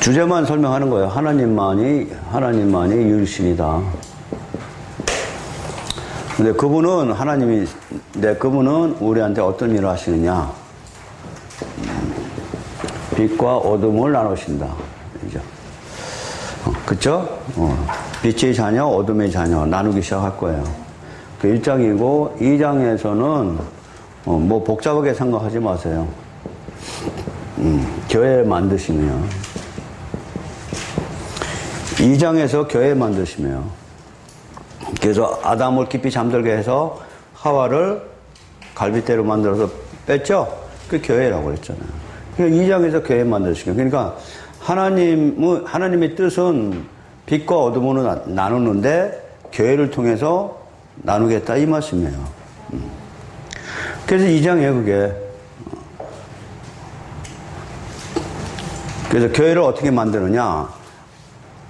주제만 설명하는 거예요. 하나님만이 유일신이다. 근데 그분은 그분은 우리한테 어떤 일을 하시느냐? 빛과 어둠을 나누신다. 그죠? 그쵸? 빛의 자녀, 어둠의 자녀 나누기 시작할 거예요. 그 1장이고 2장에서는 뭐 복잡하게 생각하지 마세요. 교회 만드시면 2장에서 교회 만드시면 그래서 아담을 깊이 잠들게 해서 하와를 갈빗대로 만들어서 뺐죠? 그 교회라고 그랬잖아요. 그러니까 2장에서 교회 만드시면 그러니까 하나님의 뜻은 빛과 어둠으로 나누는데 교회를 통해서 나누겠다 이 말씀이에요. 그래서 2장이에요 그게. 그래서 교회를 어떻게 만드느냐?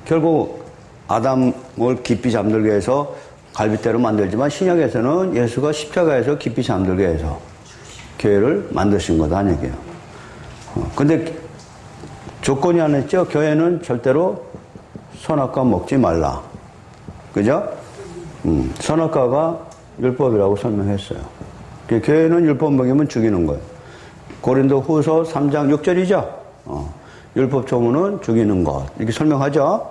결국 아담을 깊이 잠들게 해서 갈빗대로 만들지만 신약에서는 예수가 십자가에서 깊이 잠들게 해서 교회를 만드신 거다 얘기예요. 근데 조건이 하나 있죠. 교회는 절대로 선악과 먹지 말라. 그죠? 선악과가 율법이라고 설명했어요. 교회는 율법 먹이면 죽이는 거예요. 고린도 후서 3장 6절이죠. 율법 조문은 죽이는 것. 이렇게 설명하죠.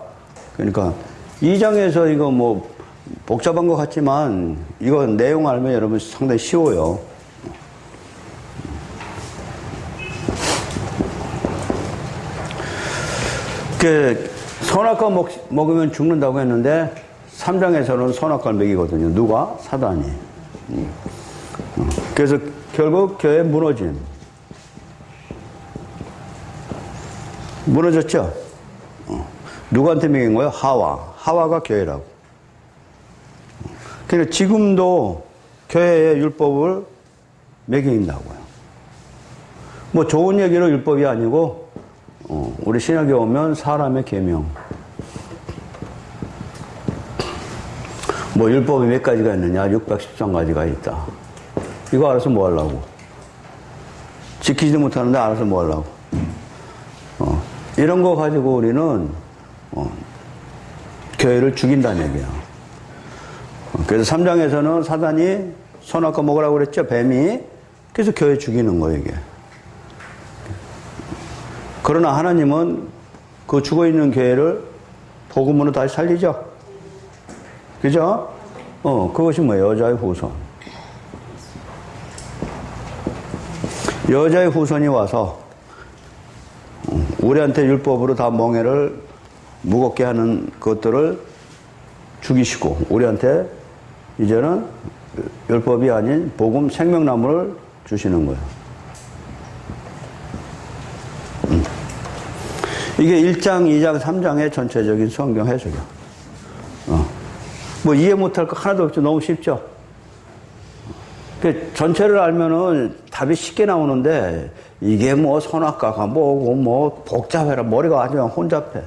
그러니까 2장에서 이거 뭐 복잡한 것 같지만 이거 내용 알면 여러분 상당히 쉬워요. 선악과 먹으면 죽는다고 했는데 3장에서는 선악과를 먹이거든요. 누가? 사단이. 그래서 결국 교회 무너졌죠? 누구한테 먹인 거예요? 하와가 교회라고. 그러니까 지금도 교회의 율법을 먹인다고요. 뭐 좋은 얘기로 율법이 아니고 우리 신약에 오면 사람의 계명. 뭐 율법이 몇 가지가 있느냐? 613가지가 있다. 이거 알아서 뭐 하려고? 지키지도 못하는데 알아서 뭐 하려고? 이런 거 가지고 우리는 교회를 죽인다는 얘기야. 그래서 3장에서는 사단이 선악과 먹으라고 그랬죠. 뱀이. 그래서 교회 죽이는 거예요 이게. 그러나 하나님은 그 죽어있는 교회를 복음으로 다시 살리죠. 그죠? 그것이 뭐예요? 여자의 후손. 여자의 후손이 와서 우리한테 율법으로 다 멍에를 무겁게 하는 것들을 죽이시고 우리한테 이제는 율법이 아닌 복음 생명나무를 주시는 거예요. 이게 1장, 2장, 3장의 전체적인 성경 해석이야. 뭐 이해 못할 거 하나도 없죠. 너무 쉽죠. 전체를 알면은 답이 쉽게 나오는데 이게 뭐 선악과가 뭐고 뭐 복잡해라. 머리가 아주 혼잡해.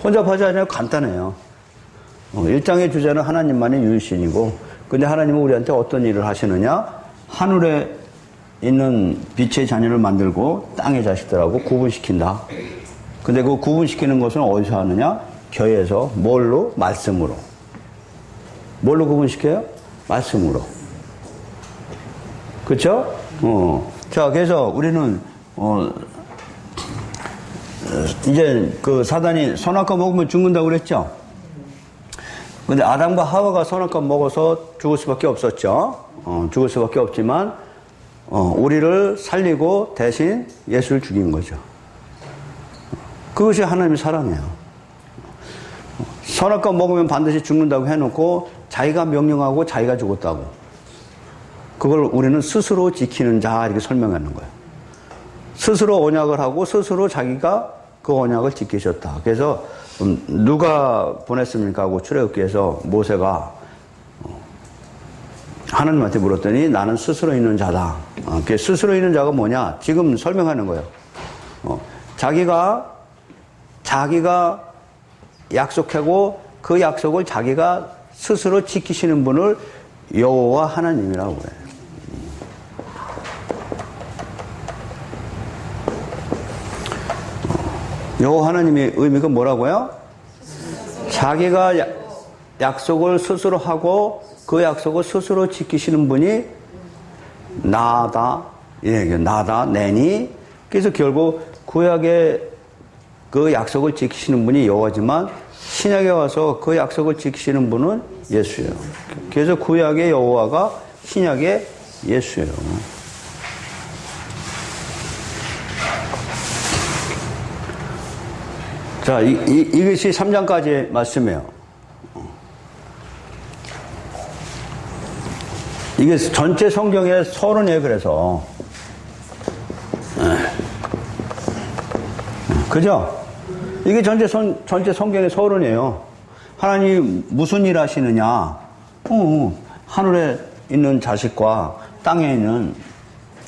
혼잡하지 않아요. 간단해요. 1장의 주제는 하나님만이 유일신이고 근데 하나님은 우리한테 어떤 일을 하시느냐? 하늘에 있는 빛의 자녀를 만들고 땅의 자식들하고 구분시킨다. 근데 그 구분시키는 것은 어디서 하느냐? 교회에서. 뭘로? 말씀으로. 뭘로 구분시켜요? 말씀으로. 그쵸? 자, 그래서 우리는, 이제 그 사단이 선악과 먹으면 죽는다고 그랬죠? 근데 아담과 하와가 선악과 먹어서 죽을 수밖에 없었죠? 죽을 수밖에 없지만, 우리를 살리고 대신 예수를 죽인 거죠. 그것이 하나님의 사랑이에요. 선악과 먹으면 반드시 죽는다고 해놓고 자기가 명령하고 자기가 죽었다고. 그걸 우리는 스스로 지키는 자 이렇게 설명하는 거예요. 스스로 언약을 하고 스스로 자기가 그 언약을 지키셨다. 그래서 누가 보냈습니까 하고 출애굽기에서 모세가 하나님한테 물었더니 나는 스스로 있는 자다. 그 스스로 있는 자가 뭐냐? 지금 설명하는 거예요. 자기가 약속하고 그 약속을 자기가 스스로 지키시는 분을 여호와 하나님이라고 해요. 여호와 하나님의 의미가 뭐라고요? 자기가 약속을 스스로 하고 그 약속을 스스로 지키시는 분이 나다. 예, 나다, 내니. 그래서 결국 구약의 그 약속을 지키시는 분이 여호와지만 신약에 와서 그 약속을 지키시는 분은 예수예요. 그래서 구약의 여호와가 신약의 예수예요. 자, 이것이 3장까지의 말씀이에요. 이게 전체 성경의 서론이에요, 그래서. 그죠? 이게 전체 성경의 서론이에요. 하나님 무슨 일 하시느냐? 하늘에 있는 자식과 땅에 있는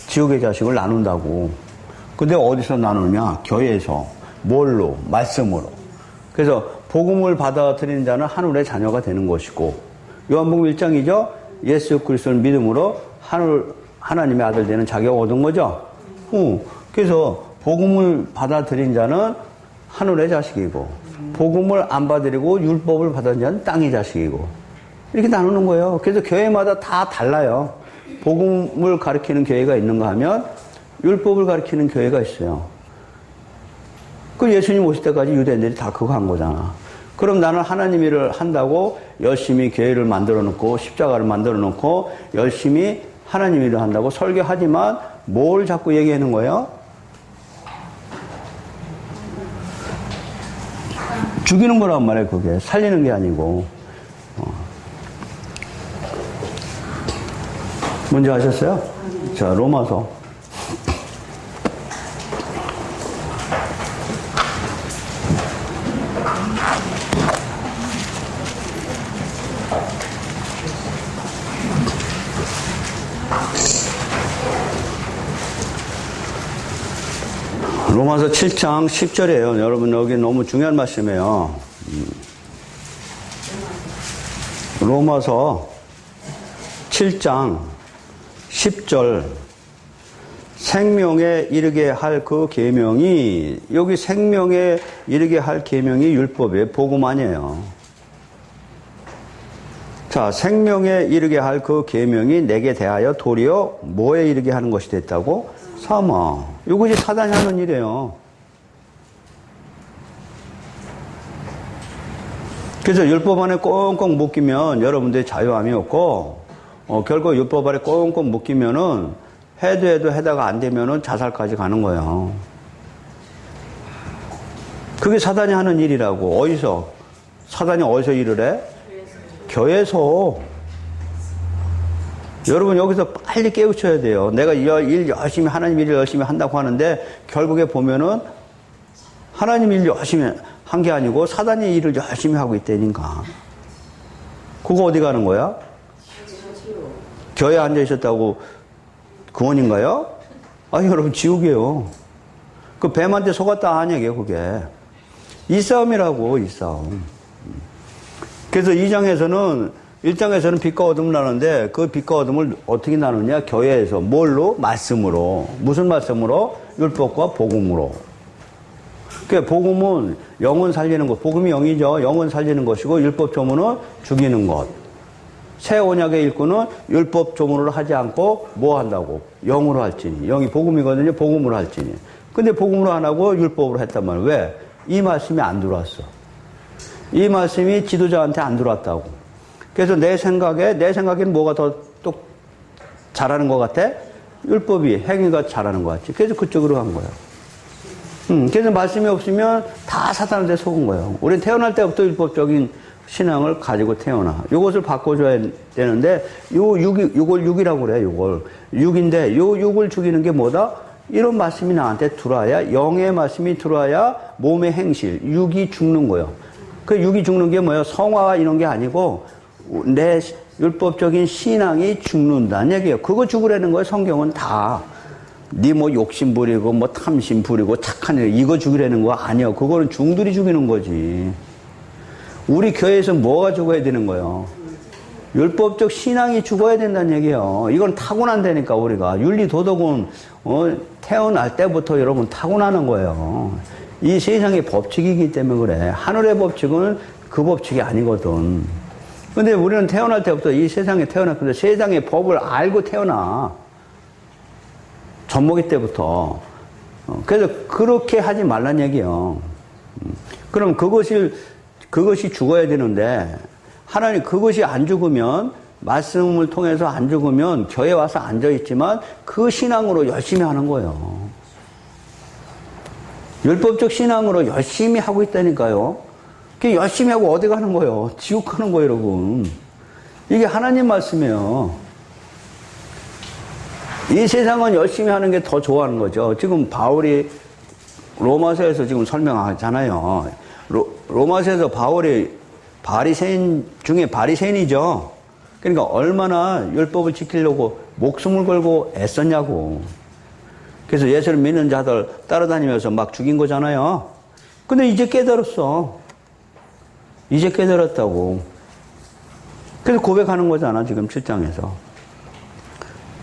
지옥의 자식을 나눈다고. 근데 어디서 나누냐? 교회에서. 뭘로? 말씀으로. 그래서 복음을 받아들이는 자는 하늘의 자녀가 되는 것이고, 요한복음 1장이죠? 예수 그리스도를 믿음으로 하나님의 아들 되는 자격을 얻은 거죠? 그래서 복음을 받아들인 자는 하늘의 자식이고, 복음을 안 받아들이고 율법을 받은 자는 땅의 자식이고, 이렇게 나누는 거예요. 그래서 교회마다 다 달라요. 복음을 가르치는 교회가 있는가 하면 율법을 가르치는 교회가 있어요. 그 예수님 오실 때까지 유대인들이 다 그거 한 거잖아. 그럼 나는 하나님 일을 한다고 열심히 교회를 만들어 놓고 십자가를 만들어 놓고 열심히 하나님 일을 한다고 설교하지만 뭘 자꾸 얘기하는 거예요? 죽이는 거란 말이에요, 그게. 살리는 게 아니고. 뭔지 아셨어요? 자, 로마서. 로마서 7장 10절이에요. 여러분, 여기 너무 중요한 말씀이에요. 로마서 7장 10절. 생명에 이르게 할 그 계명이, 여기 생명에 이르게 할 계명이 율법이에요. 복음 아니에요. 자, 생명에 이르게 할 그 계명이 내게 대하여 도리어 뭐에 이르게 하는 것이 됐다고? 사망. 이것이 사단이 하는 일이에요. 그래서 율법 안에 꽁꽁 묶이면 여러분들이 자유함이 없고, 결국 율법 안에 꽁꽁 묶이면은 해도 해다가 안 되면은 자살까지 가는 거예요. 그게 사단이 하는 일이라고. 어디서? 사단이 어디서 일을 해? 교회에서. 여러분, 여기서 빨리 깨우쳐야 돼요. 내가 일 열심히, 하나님 일 열심히 한다고 하는데, 결국에 보면은, 하나님 일 열심히 한 게 아니고, 사단의 일을 열심히 하고 있다니까. 그거 어디 가는 거야? 교회에 앉아 있었다고 구원인가요? 아니, 여러분, 지옥이에요. 그 뱀한테 속았다 하냐고요, 그게. 이 싸움이라고, 이 싸움. 그래서 1장에서는 빛과 어둠을 나누는데 그 빛과 어둠을 어떻게 나누냐? 교회에서. 뭘로? 말씀으로. 무슨 말씀으로? 율법과 복음으로. 그러니까 복음은 영혼 살리는 것. 복음이 영이죠. 영혼 살리는 것이고 율법 조문은 죽이는 것. 새 언약의 일꾼은 율법 조문으로 하지 않고 뭐 한다고? 영으로 할지니. 영이 복음이거든요. 복음으로 할지니. 근데 복음으로 안 하고 율법으로 했단 말이에요. 왜? 이 말씀이 안 들어왔어. 이 말씀이 지도자한테 안 들어왔다고. 그래서 내 생각엔 뭐가 더 잘하는 것 같아? 율법이, 행위가 잘하는 것 같지. 그래서 그쪽으로 간 거예요. 그래서 말씀이 없으면 다 사단한테 속은 거예요. 우리는 태어날 때부터 율법적인 신앙을 가지고 태어나. 요것을 바꿔줘야 되는데, 요걸 육이라고 그래요, 요걸. 육인데, 요 육을 죽이는 게 뭐다? 이런 말씀이 나한테 들어와야, 영의 말씀이 들어와야 몸의 행실, 육이 죽는 거예요. 그 육이 죽는 게 뭐예요? 성화가 이런 게 아니고, 내 율법적인 신앙이 죽는다는 얘기예요. 그거 죽으라는 거예요, 성경은 다. 네 뭐 욕심 부리고, 뭐 탐심 부리고, 착한 일, 이거 죽이라는 거 아니에요. 그거는 중들이 죽이는 거지. 우리 교회에서 뭐가 죽어야 되는 거예요? 율법적 신앙이 죽어야 된다는 얘기예요. 이건 타고난다니까, 우리가. 윤리, 도덕은, 태어날 때부터 여러분 타고나는 거예요. 이 세상의 법칙이기 때문에 그래. 하늘의 법칙은 그 법칙이 아니거든. 근데 우리는 태어날 때부터 이 세상에 태어났는데 세상의 법을 알고 태어나. 젖먹이 때부터. 그래서 그렇게 하지 말란 얘기요. 그럼 그것이 죽어야 되는데 하나님 그것이 안 죽으면 말씀을 통해서 안 죽으면 교회 와서 앉아있지만 그 신앙으로 열심히 하는 거예요. 율법적 신앙으로 열심히 하고 있다니까요. 그게 열심히 하고 어디 가는 거예요? 지옥 가는 거예요, 여러분. 이게 하나님 말씀이에요. 이 세상은 열심히 하는 게 더 좋아하는 거죠. 지금 바울이 로마서에서 지금 설명하잖아요. 로마서에서 바울이 바리새인 중에 바리새인이죠. 그러니까 얼마나 율법을 지키려고 목숨을 걸고 애썼냐고. 그래서 예수를 믿는 자들 따라다니면서 막 죽인 거잖아요. 근데 이제 깨달았어. 이제 깨달았다고. 그래서 고백하는 거잖아, 지금 7장에서.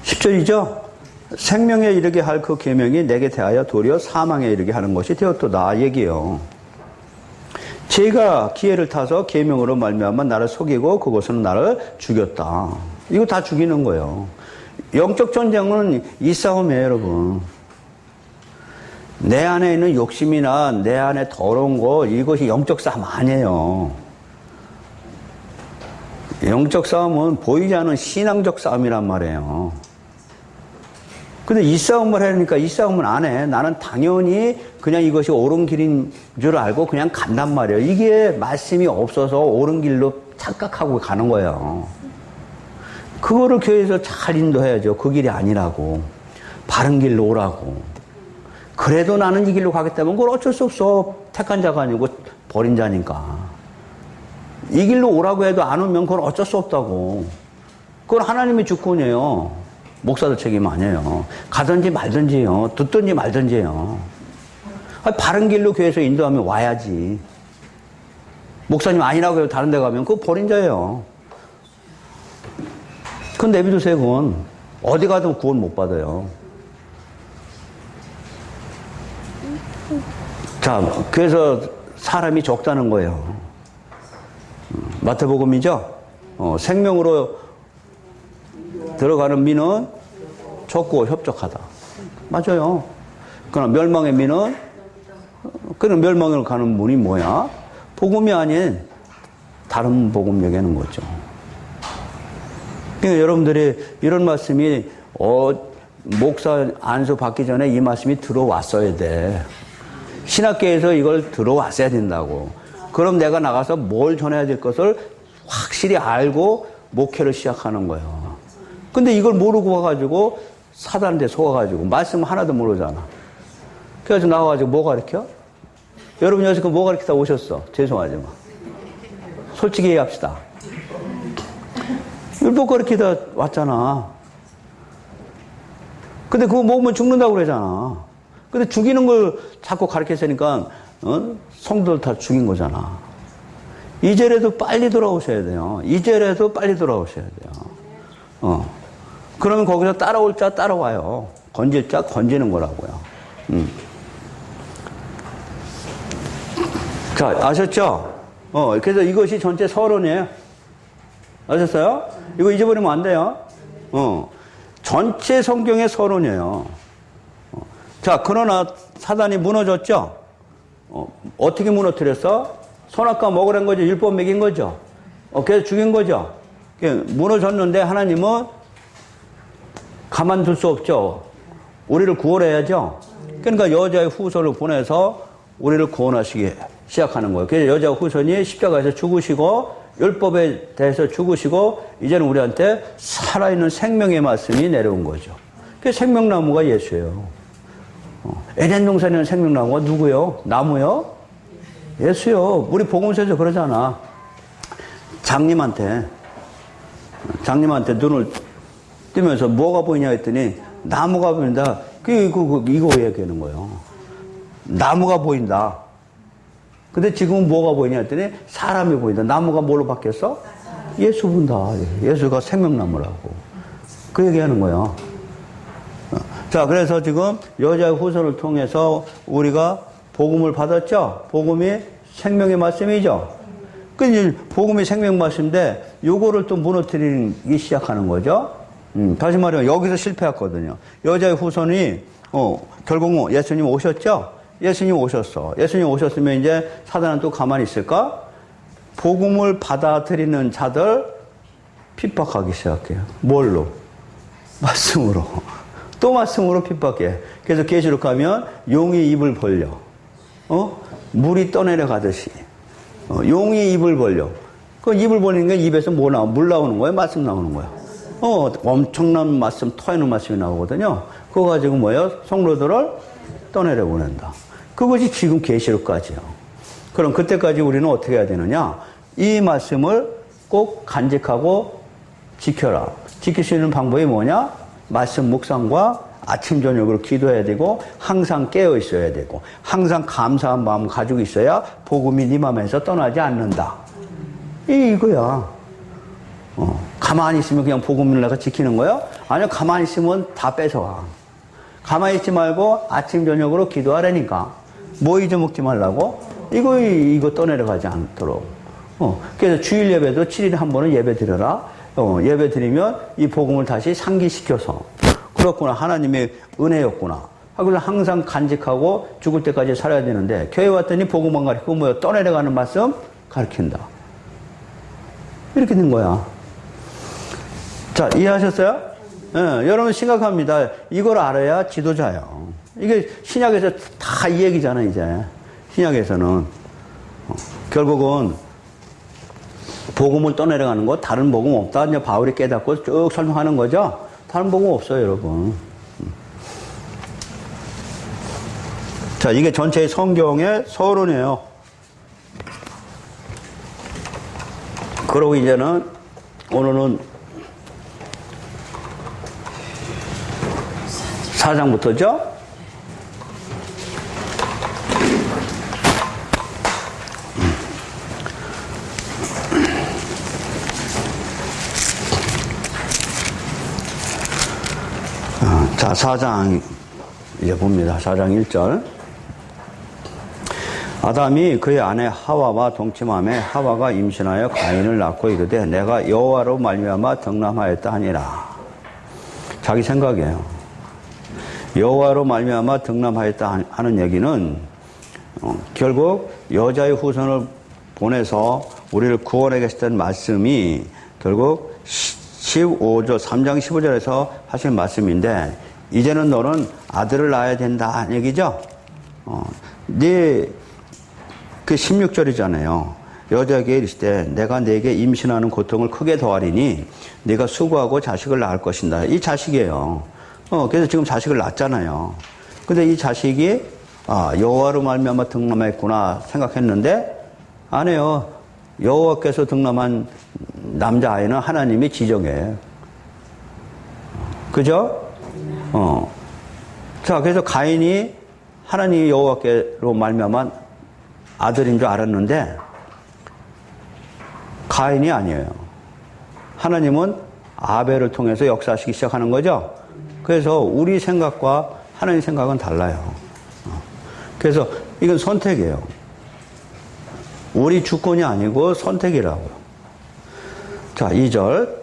10절이죠? 생명에 이르게 할 그 계명이 내게 대하여 도리어 사망에 이르게 하는 것이 되었도다 얘기예요. 제가 기회를 타서 계명으로 말미암아 나를 속이고 그것은 나를 죽였다. 이거 다 죽이는 거예요. 영적 전쟁은 이 싸움이에요, 여러분. 내 안에 있는 욕심이나 내 안에 더러운 거 이것이 영적 싸움 아니에요. 영적 싸움은 보이지 않는 신앙적 싸움이란 말이에요. 근데 이 싸움을 하니까 이 싸움은 안 해. 나는 당연히 그냥 이것이 옳은 길인 줄 알고 그냥 간단 말이에요. 이게 말씀이 없어서 옳은 길로 착각하고 가는 거예요. 그거를 교회에서 잘 인도해야죠. 그 길이 아니라고. 바른 길로 오라고. 그래도 나는 이 길로 가겠다면 그걸 어쩔 수 없어. 택한 자가 아니고 버린 자니까. 이 길로 오라고 해도 안 오면 그건 어쩔 수 없다고. 그건 하나님의 주권이에요. 목사들 책임 아니에요. 가든지 말든지요. 듣든지 말든지요. 바른 길로 교회에서 인도하면 와야지. 목사님 아니라고 해도 다른 데 가면 그거 버린 자예요. 그건 내비두세요, 그건. 어디 가든 구원 못 받아요. 자, 그래서 사람이 적다는 거예요. 마태복음이죠? 생명으로 들어가는 민은 적고 협적하다. 맞아요. 그러나 멸망의 민은, 그럼 멸망으로 가는 문이 뭐야? 복음이 아닌 다른 복음 얘기하는 거죠. 그러니까 여러분들이 이런 말씀이, 목사 안수 받기 전에 이 말씀이 들어왔어야 돼. 신학계에서 이걸 들어왔어야 된다고. 그럼 내가 나가서 뭘 전해야 될 것을 확실히 알고 목회를 시작하는 거예요. 근데 이걸 모르고 와가지고 사단한테 속아가지고 말씀 하나도 모르잖아. 그래서 나와가지고 뭐 가르쳐? 여러분 여기서 뭐 가르치다 오셨어? 죄송하지만. 솔직히 얘기합시다. 율법 가르치다 왔잖아. 근데 그거 먹으면 죽는다고 그러잖아. 근데 죽이는 걸 자꾸 가르쳤으니까 성도들 다 죽인 거잖아. 이제라도 빨리 돌아오셔야 돼요. 이제라도 빨리 돌아오셔야 돼요. 그러면 거기서 따라올 자 따라와요. 건질 자 건지는 거라고요. 자, 아셨죠? 그래서 이것이 전체 서론이에요. 아셨어요? 이거 잊어버리면 안 돼요. 전체 성경의 서론이에요. 자, 그러나 사단이 무너졌죠? 어떻게 무너뜨렸어? 선악과 먹으란 거죠. 율법 먹인 거죠. 그래서 죽인 거죠. 무너졌는데 하나님은 가만둘 수 없죠. 우리를 구원해야죠. 그러니까 여자의 후손을 보내서 우리를 구원하시기 시작하는 거예요. 그래서 여자 후손이 십자가에서 죽으시고 율법에 대해서 죽으시고 이제는 우리한테 살아있는 생명의 말씀이 내려온 거죠. 그 생명나무가 예수예요. 에덴 동산에는 생명나무가 누구요? 나무요? 예수요. 우리 복음서에서 그러잖아. 장님한테 눈을 뜨면서 뭐가 보이냐 했더니 나무가 보인다. 이거 얘기하는 거예요. 나무가 보인다. 근데 지금은 뭐가 보이냐 했더니 사람이 보인다. 나무가 뭘로 바뀌었어? 예수 본다. 예수가 생명나무라고. 그 얘기하는 거예요. 자, 그래서 지금 여자의 후손을 통해서 우리가 복음을 받았죠? 복음이 생명의 말씀이죠? 그 복음이 생명 말씀인데 요거를 또 무너뜨리기 시작하는 거죠. 다시 말하면 여기서 실패했거든요. 여자의 후손이 결국 예수님 오셨죠? 예수님 오셨어. 예수님 오셨으면 이제 사단은 또 가만히 있을까? 복음을 받아들이는 자들 핍박하기 시작해요. 뭘로? 말씀으로. 또 말씀으로 핍박해. 그래서 계시록 가면 용이 입을 벌려. 물이 떠내려 가듯이. 용이 입을 벌려. 그 입을 벌리는 게 입에서 뭐 나와? 물 나오는 거야? 말씀 나오는 거야? 엄청난 말씀, 터이는 말씀이 나오거든요. 그거 가지고 뭐예요? 성도들을 떠내려 보낸다. 그것이 지금 계시록까지요. 그럼 그때까지 우리는 어떻게 해야 되느냐? 이 말씀을 꼭 간직하고 지켜라. 지킬 수 있는 방법이 뭐냐? 말씀 묵상과 아침 저녁으로 기도해야 되고 항상 깨어 있어야 되고 항상 감사한 마음 가지고 있어야 복음이 네 맘에서 떠나지 않는다. 이거야. 가만히 있으면 그냥 복음을 내가 지키는 거야? 아니요, 가만히 있으면 다 뺏어와. 가만히 있지 말고 아침 저녁으로 기도하라니까. 뭐 잊어먹지 말라고? 이거 떠내려가지 않도록. 그래서 주일 예배도 7일에 한 번은 예배 드려라. 예배 드리면 이 복음을 다시 상기시켜서 그렇구나. 하나님의 은혜였구나. 그래서 항상 간직하고 죽을 때까지 살아야 되는데 교회 왔더니 복음만 가르치고 뭐야? 떠내려가는 말씀 가르친다. 이렇게 된 거야. 자, 이해하셨어요? 예, 여러분 심각합니다. 이걸 알아야 지도자예요. 이게 신약에서 다 이 얘기잖아, 이제. 신약에서는. 결국은 복음을 떠내려가는 거, 다른 복음 없다. 이제 바울이 깨닫고 쭉 설명하는 거죠. 다른 복음 없어요, 여러분. 자, 이게 전체의 성경의 서론이에요. 그러고 이제는 오늘은 4장부터죠? 자, 4장 이제 봅니다. 4장 1절. 아담이 그의 아내 하와와 동침함에 하와가 임신하여 가인을 낳고 이르되 내가 여호와로 말미암아 덕남하였다 하니라. 자기 생각이에요. 여호와로 말미암아 덕남하였다 하는 얘기는 결국 여자의 후손을 보내서 우리를 구원해 계셨던 말씀이 결국 15절 3장 15절에서 하신 말씀인데 이제는 너는 아들을 낳아야 된다 하는 얘기죠. 그 16절이잖아요. 여자에게 이르시되 내가 네게 임신하는 고통을 크게 더하리니 네가 수고하고 자식을 낳을 것이다. 이 자식이에요. 그래서 지금 자식을 낳았잖아요. 근데 이 자식이 여호와로 말미암아 득남했구나 생각했는데 아니에요. 여호와께서 득남한 남자아이는 하나님이 지정해. 그죠? 자, 그래서 가인이 하나님이 여호와께로 말미암아 아들인 줄 알았는데 가인이 아니에요. 하나님은 아벨을 통해서 역사하시기 시작하는 거죠. 그래서 우리 생각과 하나님 생각은 달라요. 그래서 이건 선택이에요. 우리 주권이 아니고 선택이라고요. 자, 2절.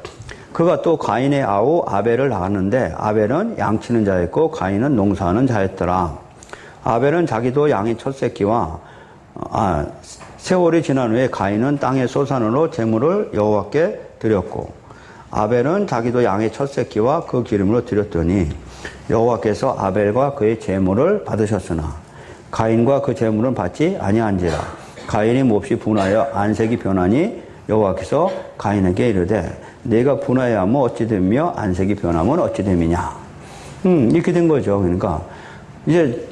그가 또 가인의 아우 아벨을 낳았는데 아벨은 양치는 자였고 가인은 농사하는 자였더라. 아벨은 자기도 양의 첫 새끼와 세월이 지난 후에 가인은 땅의 소산으로 제물을 여호와께 드렸고 아벨은 자기도 양의 첫 새끼와 그 기름으로 드렸더니 여호와께서 아벨과 그의 제물을 받으셨으나 가인과 그 제물은 받지 아니한지라. 가인이 몹시 분하여 안색이 변하니 여호와께서 가인에게 이르되 내가 분하여하면 어찌 되며 안색이 변하면 어찌 됨이냐. 이렇게 된 거죠. 그러니까 이제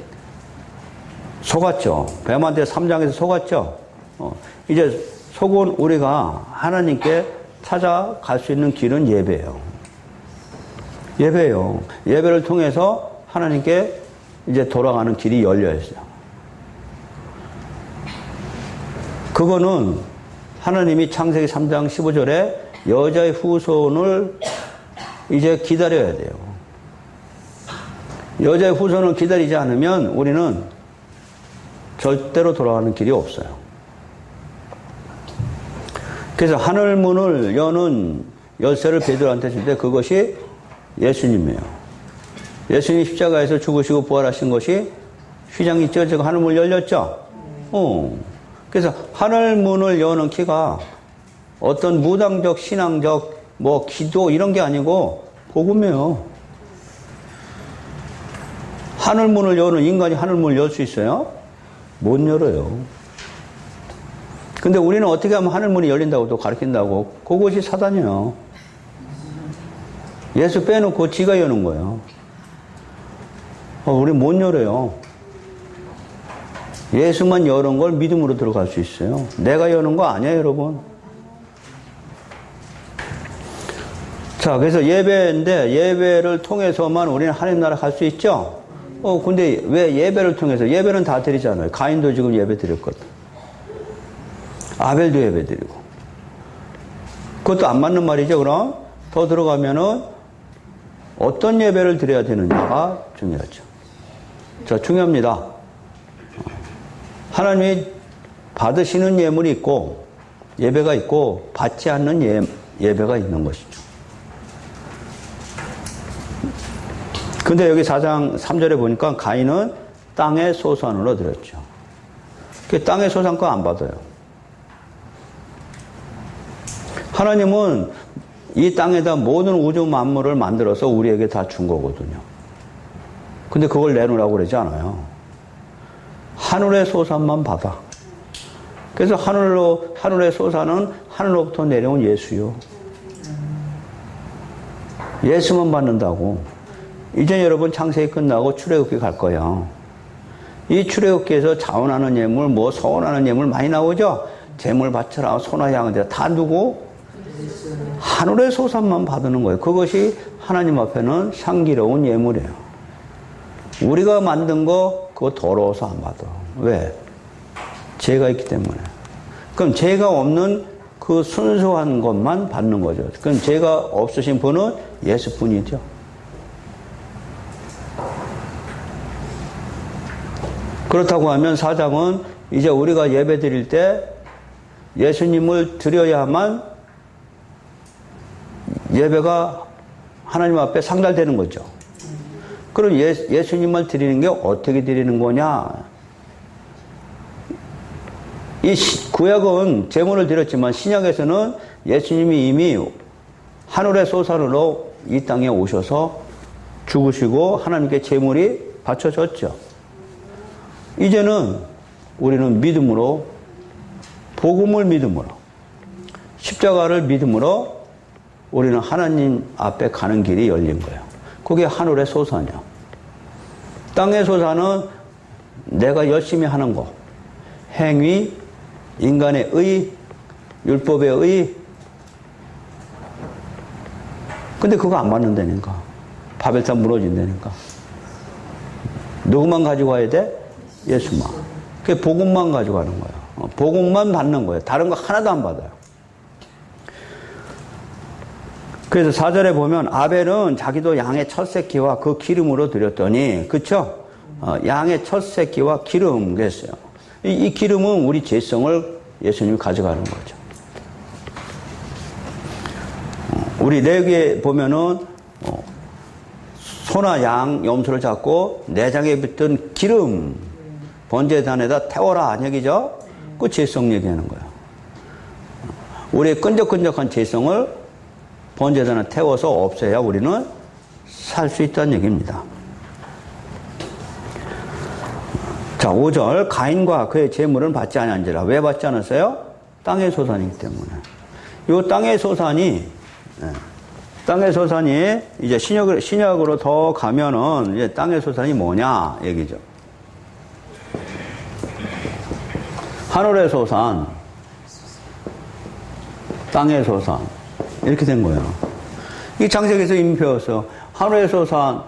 속았죠. 뱀한테 3장에서 속았죠. 이제 속은 우리가 하나님께 찾아갈 수 있는 길은 예배예요. 예배예요. 예배를 통해서 하나님께 이제 돌아가는 길이 열려 있어요. 그거는 하나님이 창세기 3장 15절에 여자의 후손을 이제 기다려야 돼요. 여자의 후손을 기다리지 않으면 우리는 절대로 돌아가는 길이 없어요. 그래서 하늘문을 여는 열쇠를 베드로한테 줄 때 그것이 예수님이에요. 예수님이 십자가에서 죽으시고 부활하신 것이 휘장이 찢어지고 하늘문을 열렸죠. 그래서 하늘문을 여는 키가 어떤 무당적, 신앙적, 기도 이런 게 아니고 복음이에요. 하늘문을 여는 인간이 하늘문을 열 수 있어요? 못 열어요. 근데 우리는 어떻게 하면 하늘문이 열린다고 또 가르친다고? 그것이 사단이에요. 예수 빼놓고 지가 여는 거예요. 우리 못 열어요. 예수만 여는 걸 믿음으로 들어갈 수 있어요. 내가 여는 거 아니에요, 여러분. 자, 그래서 예배인데 예배를 통해서만 우리는 하나님 나라 갈 수 있죠? 근데 왜 예배를 통해서? 예배는 다 드리잖아요. 가인도 지금 예배 드렸거든. 아벨도 예배 드리고. 그것도 안 맞는 말이죠, 그럼? 더 들어가면은 어떤 예배를 드려야 되느냐가 중요하죠. 자, 중요합니다. 하나님이 받으시는 예물이 있고, 예배가 있고, 받지 않는 예배가 있는 것이죠. 근데 여기 4장 3절에 보니까 가인은 땅의 소산으로 드렸죠. 그 땅의 소산과 안 받아요. 하나님은 이 땅에다 모든 우주 만물을 만들어서 우리에게 다 준 거거든요. 근데 그걸 내놓으라고 그러지 않아요. 하늘의 소산만 받아. 그래서 하늘의 소산은 하늘로부터 내려온 예수요. 예수만 받는다고. 이제 여러분 창세기 끝나고 출애굽기 갈 거예요. 이 출애굽기에서 자원하는 예물, 서원하는 예물 많이 나오죠? 재물 바쳐라, 소나 양을 다 누구? 하늘의 소산만 받는 거예요. 그것이 하나님 앞에는 향기로운 예물이에요. 우리가 만든 거 그거 더러워서 안 받아. 왜? 죄가 있기 때문에. 그럼 죄가 없는 그 순수한 것만 받는 거죠. 그럼 죄가 없으신 분은 예수뿐이죠. 그렇다고 하면 사장은 이제 우리가 예배 드릴 때 예수님을 드려야만 예배가 하나님 앞에 상달되는 거죠. 그럼 예수님을 드리는 게 어떻게 드리는 거냐? 이 구약은 제물을 드렸지만 신약에서는 예수님이 이미 하늘의 소산으로 이 땅에 오셔서 죽으시고 하나님께 제물이 바쳐졌죠. 이제는 우리는 믿음으로, 복음을 믿음으로, 십자가를 믿음으로 우리는 하나님 앞에 가는 길이 열린 거예요. 그게 하늘의 소산이야. 땅의 소산은 내가 열심히 하는 거, 행위, 인간의 의, 율법의 의. 근데 그거 안 받는다니까. 바벨탑 무너진다니까. 누구만 가지고 와야 돼? 예수만. 그게 복음만 가지고 가는 거예요. 복음만 받는 거예요. 다른 거 하나도 안 받아요. 그래서 4절에 보면 아벨은 자기도 양의 첫 새끼와 그 기름으로 드렸더니, 그쵸? 양의 첫 새끼와 기름 그랬어요. 이 기름은 우리 죄성을 예수님이 가져가는 거죠. 우리 레위기에 보면은 소나 양 염소를 잡고 내장에 붙은 기름 번제단에다 태워라 얘기죠. 그 죄성 얘기하는 거예요. 우리의 끈적끈적한 죄성을 번제단에 태워서 없애야 우리는 살 수 있다는 얘기입니다. 자, 5절 가인과 그의 재물은 받지 아니한지라. 왜 받지 않았어요? 땅의 소산이기 때문에. 이 땅의 소산이 이제 신약으로 더 가면은 이제 땅의 소산이 뭐냐 얘기죠. 하늘의 소산, 땅의 소산 이렇게 된 거예요. 이 창세기에서 이미 배웠어. 하늘의 소산,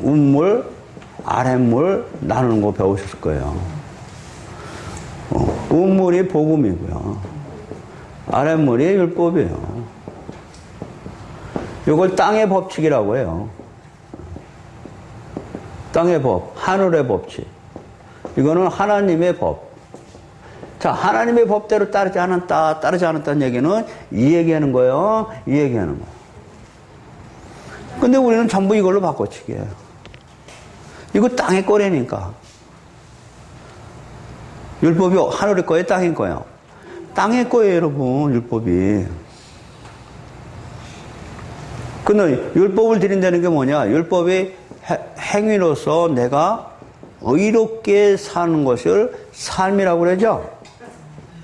운물, 아랫물 나누는 거 배우셨을 거예요. 운물이 복음이고요. 아랫물이 율법이에요. 이걸 땅의 법칙이라고 해요. 땅의 법, 하늘의 법칙. 이거는 하나님의 법. 자, 하나님의 법대로 따르지 않았다는 얘기는 이 얘기하는 거예요. 이 얘기하는 거예요. 근데 우리는 전부 이걸로 바꿔치기해요. 이거 땅의 거래니까. 율법이 하늘의 거예요, 땅의 거예요? 땅의 거예요, 여러분, 율법이. 근데 율법을 드린다는 게 뭐냐? 율법이 행위로서 내가 의롭게 사는 것을 삶이라고 그러죠?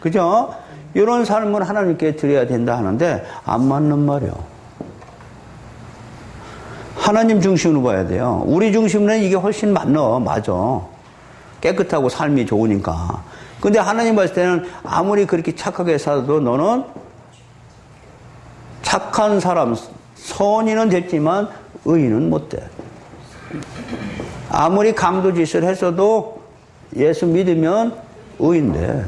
그죠? 이런 삶을 하나님께 드려야 된다 하는데 안 맞는 말이요. 하나님 중심으로 봐야 돼요. 우리 중심으로는 이게 훨씬 맞아. 깨끗하고 삶이 좋으니까. 근데 하나님 봤을 때는 아무리 그렇게 착하게 살아도 너는 착한 사람, 선인은 됐지만 의인은 못 돼. 아무리 강도짓을 했어도 예수 믿으면 의인데.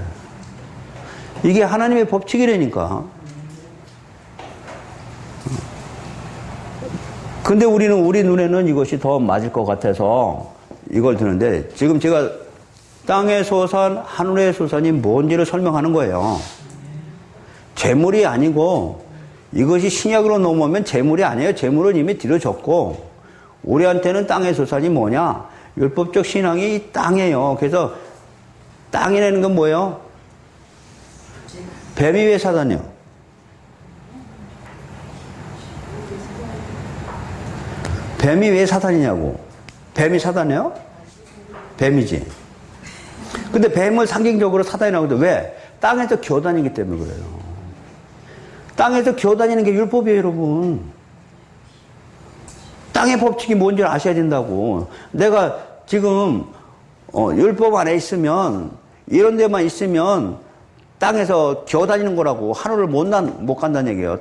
이게 하나님의 법칙이라니까. 근데 우리 눈에는 이것이 더 맞을 것 같아서 이걸 드는데, 지금 제가 땅의 소산, 하늘의 소산이 뭔지를 설명하는 거예요. 재물이 아니고, 이것이 신약으로 넘어오면 재물이 아니에요. 재물은 이미 드려졌고, 우리한테는 땅의 소산이 뭐냐? 율법적 신앙이 이 땅이에요. 그래서 땅이라는 건 뭐예요? 뱀이 왜 사다녀? 뱀이 왜 사다니냐고. 뱀이 사다녀요? 뱀이지. 근데 뱀을 상징적으로 사다니라고 해도 왜? 땅에서 기어다니기 때문에 그래요. 땅에서 기어다니는 게 율법이에요, 여러분. 땅의 법칙이 뭔지 아셔야 된다고. 내가 지금 율법 안에 있으면, 이런 데만 있으면 땅에서 기어다니는 거라고. 하늘을 못 간다는 얘기예요.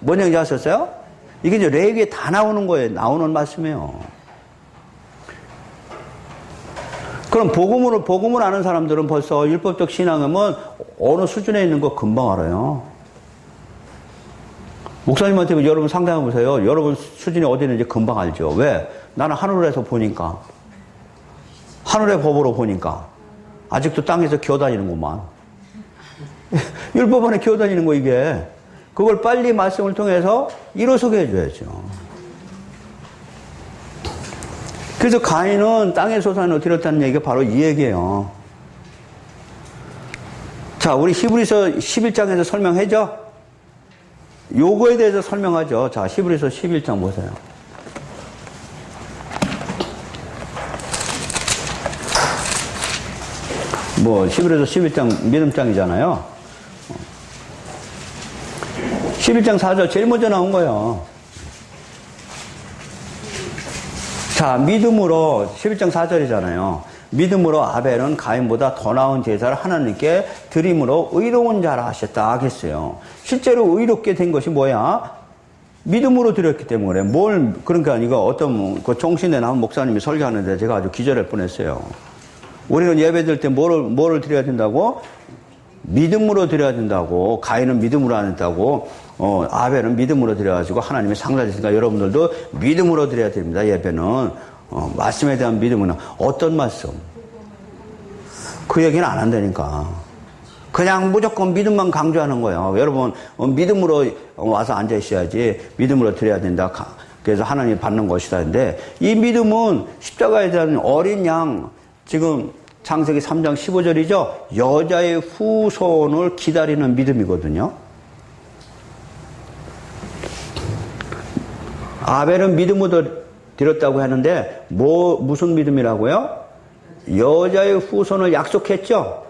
뭔 얘기인지 아셨어요? 이게 이제 레위기에 다 나오는 거예요. 나오는 말씀이에요. 그럼 복음을 아는 사람들은 벌써 율법적 신앙은 어느 수준에 있는 거 금방 알아요. 목사님한테 여러분 상담해 보세요. 여러분 수준이 어디 있는지 금방 알죠. 왜? 나는 하늘에서 보니까. 하늘의 법으로 보니까. 아직도 땅에서 기어다니는구만. 율법 안에 기어다니는 거 이게. 그걸 빨리 말씀을 통해서 이루어서게 해줘야죠. 그래서 가인은 땅의 소산을 드렸다는 얘기가 바로 이 얘기예요. 자, 우리 히브리서 11장에서 설명하죠? 요거에 대해서 설명하죠. 자, 히브리서 11장 보세요. 히브리서 11장 믿음장이잖아요. 11장 4절 제일 먼저 나온 거예요. 자, 믿음으로 11장 4절이잖아요. 믿음으로 아벨은 가인보다 더 나은 제사를 하나님께 드림으로 의로운 자라 하셨다 하겠어요. 실제로 의롭게 된 것이 뭐야? 믿음으로 드렸기 때문에. 그러니까 이거 어떤 그 종신에 나온 목사님이 설교하는데 제가 아주 기절할 뻔했어요. 우리는 예배 드릴 때 뭐를 드려야 된다고? 믿음으로 드려야 된다고. 가인은 믿음으로 안 했다고. 아벨은 믿음으로 드려가지고 하나님이 상달했으니까 여러분들도 믿음으로 드려야 됩니다. 예배는. 말씀에 대한 믿음은 어떤 말씀? 그 얘기는 안 한다니까. 그냥 무조건 믿음만 강조하는 거예요. 여러분, 믿음으로 와서 앉아 있어야지. 믿음으로 드려야 된다. 그래서 하나님이 받는 것이다. 근데 이 믿음은 십자가에 대한 어린 양, 지금 창세기 3장 15절이죠. 여자의 후손을 기다리는 믿음이거든요. 아벨은 믿음으로 드렸다고 하는데 무슨 믿음이라고요? 여자의 후손을 약속했죠.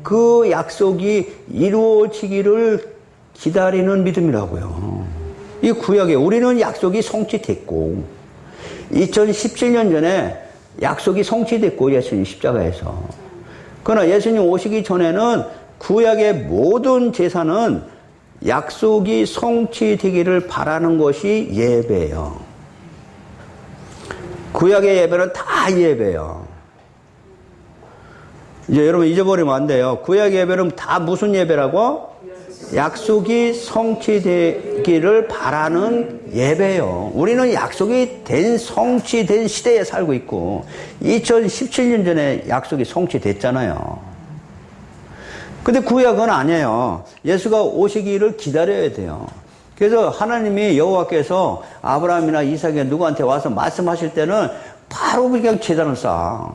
그 약속이 이루어지기를 기다리는 믿음이라고요. 이 구약에 우리는 약속이 성취됐고 2017년 전에 약속이 성취됐고 예수님 십자가에서. 그러나 예수님 오시기 전에는 구약의 모든 제사는 약속이 성취되기를 바라는 것이 예배예요. 구약의 예배는 다 예배예요. 이제 여러분 잊어버리면 안 돼요. 구약 예배는 다 무슨 예배라고? 약속이 성취되기를 바라는 예배예요. 우리는 약속이 성취된 시대에 살고 있고 2017년 전에 약속이 성취됐잖아요. 근데 구약은 아니에요. 예수가 오시기를 기다려야 돼요. 그래서 하나님이 여호와께서 아브라함이나 이삭에 누구한테 와서 말씀하실 때는 바로 그냥 제단을 쌓아.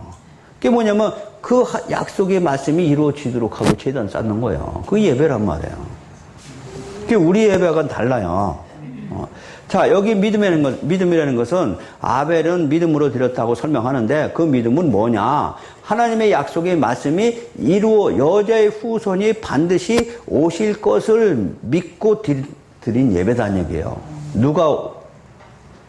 그게 뭐냐면 그 약속의 말씀이 이루어지도록 하고 제단 쌓는 거예요. 그게 예배란 말이에요. 그게 우리 예배와는 달라요. 자, 여기 믿음이라는 것은 아벨은 믿음으로 드렸다고 설명하는데 그 믿음은 뭐냐? 하나님의 약속의 말씀이 여자의 후손이 반드시 오실 것을 믿고 드린 예배다는 얘기예요. 누가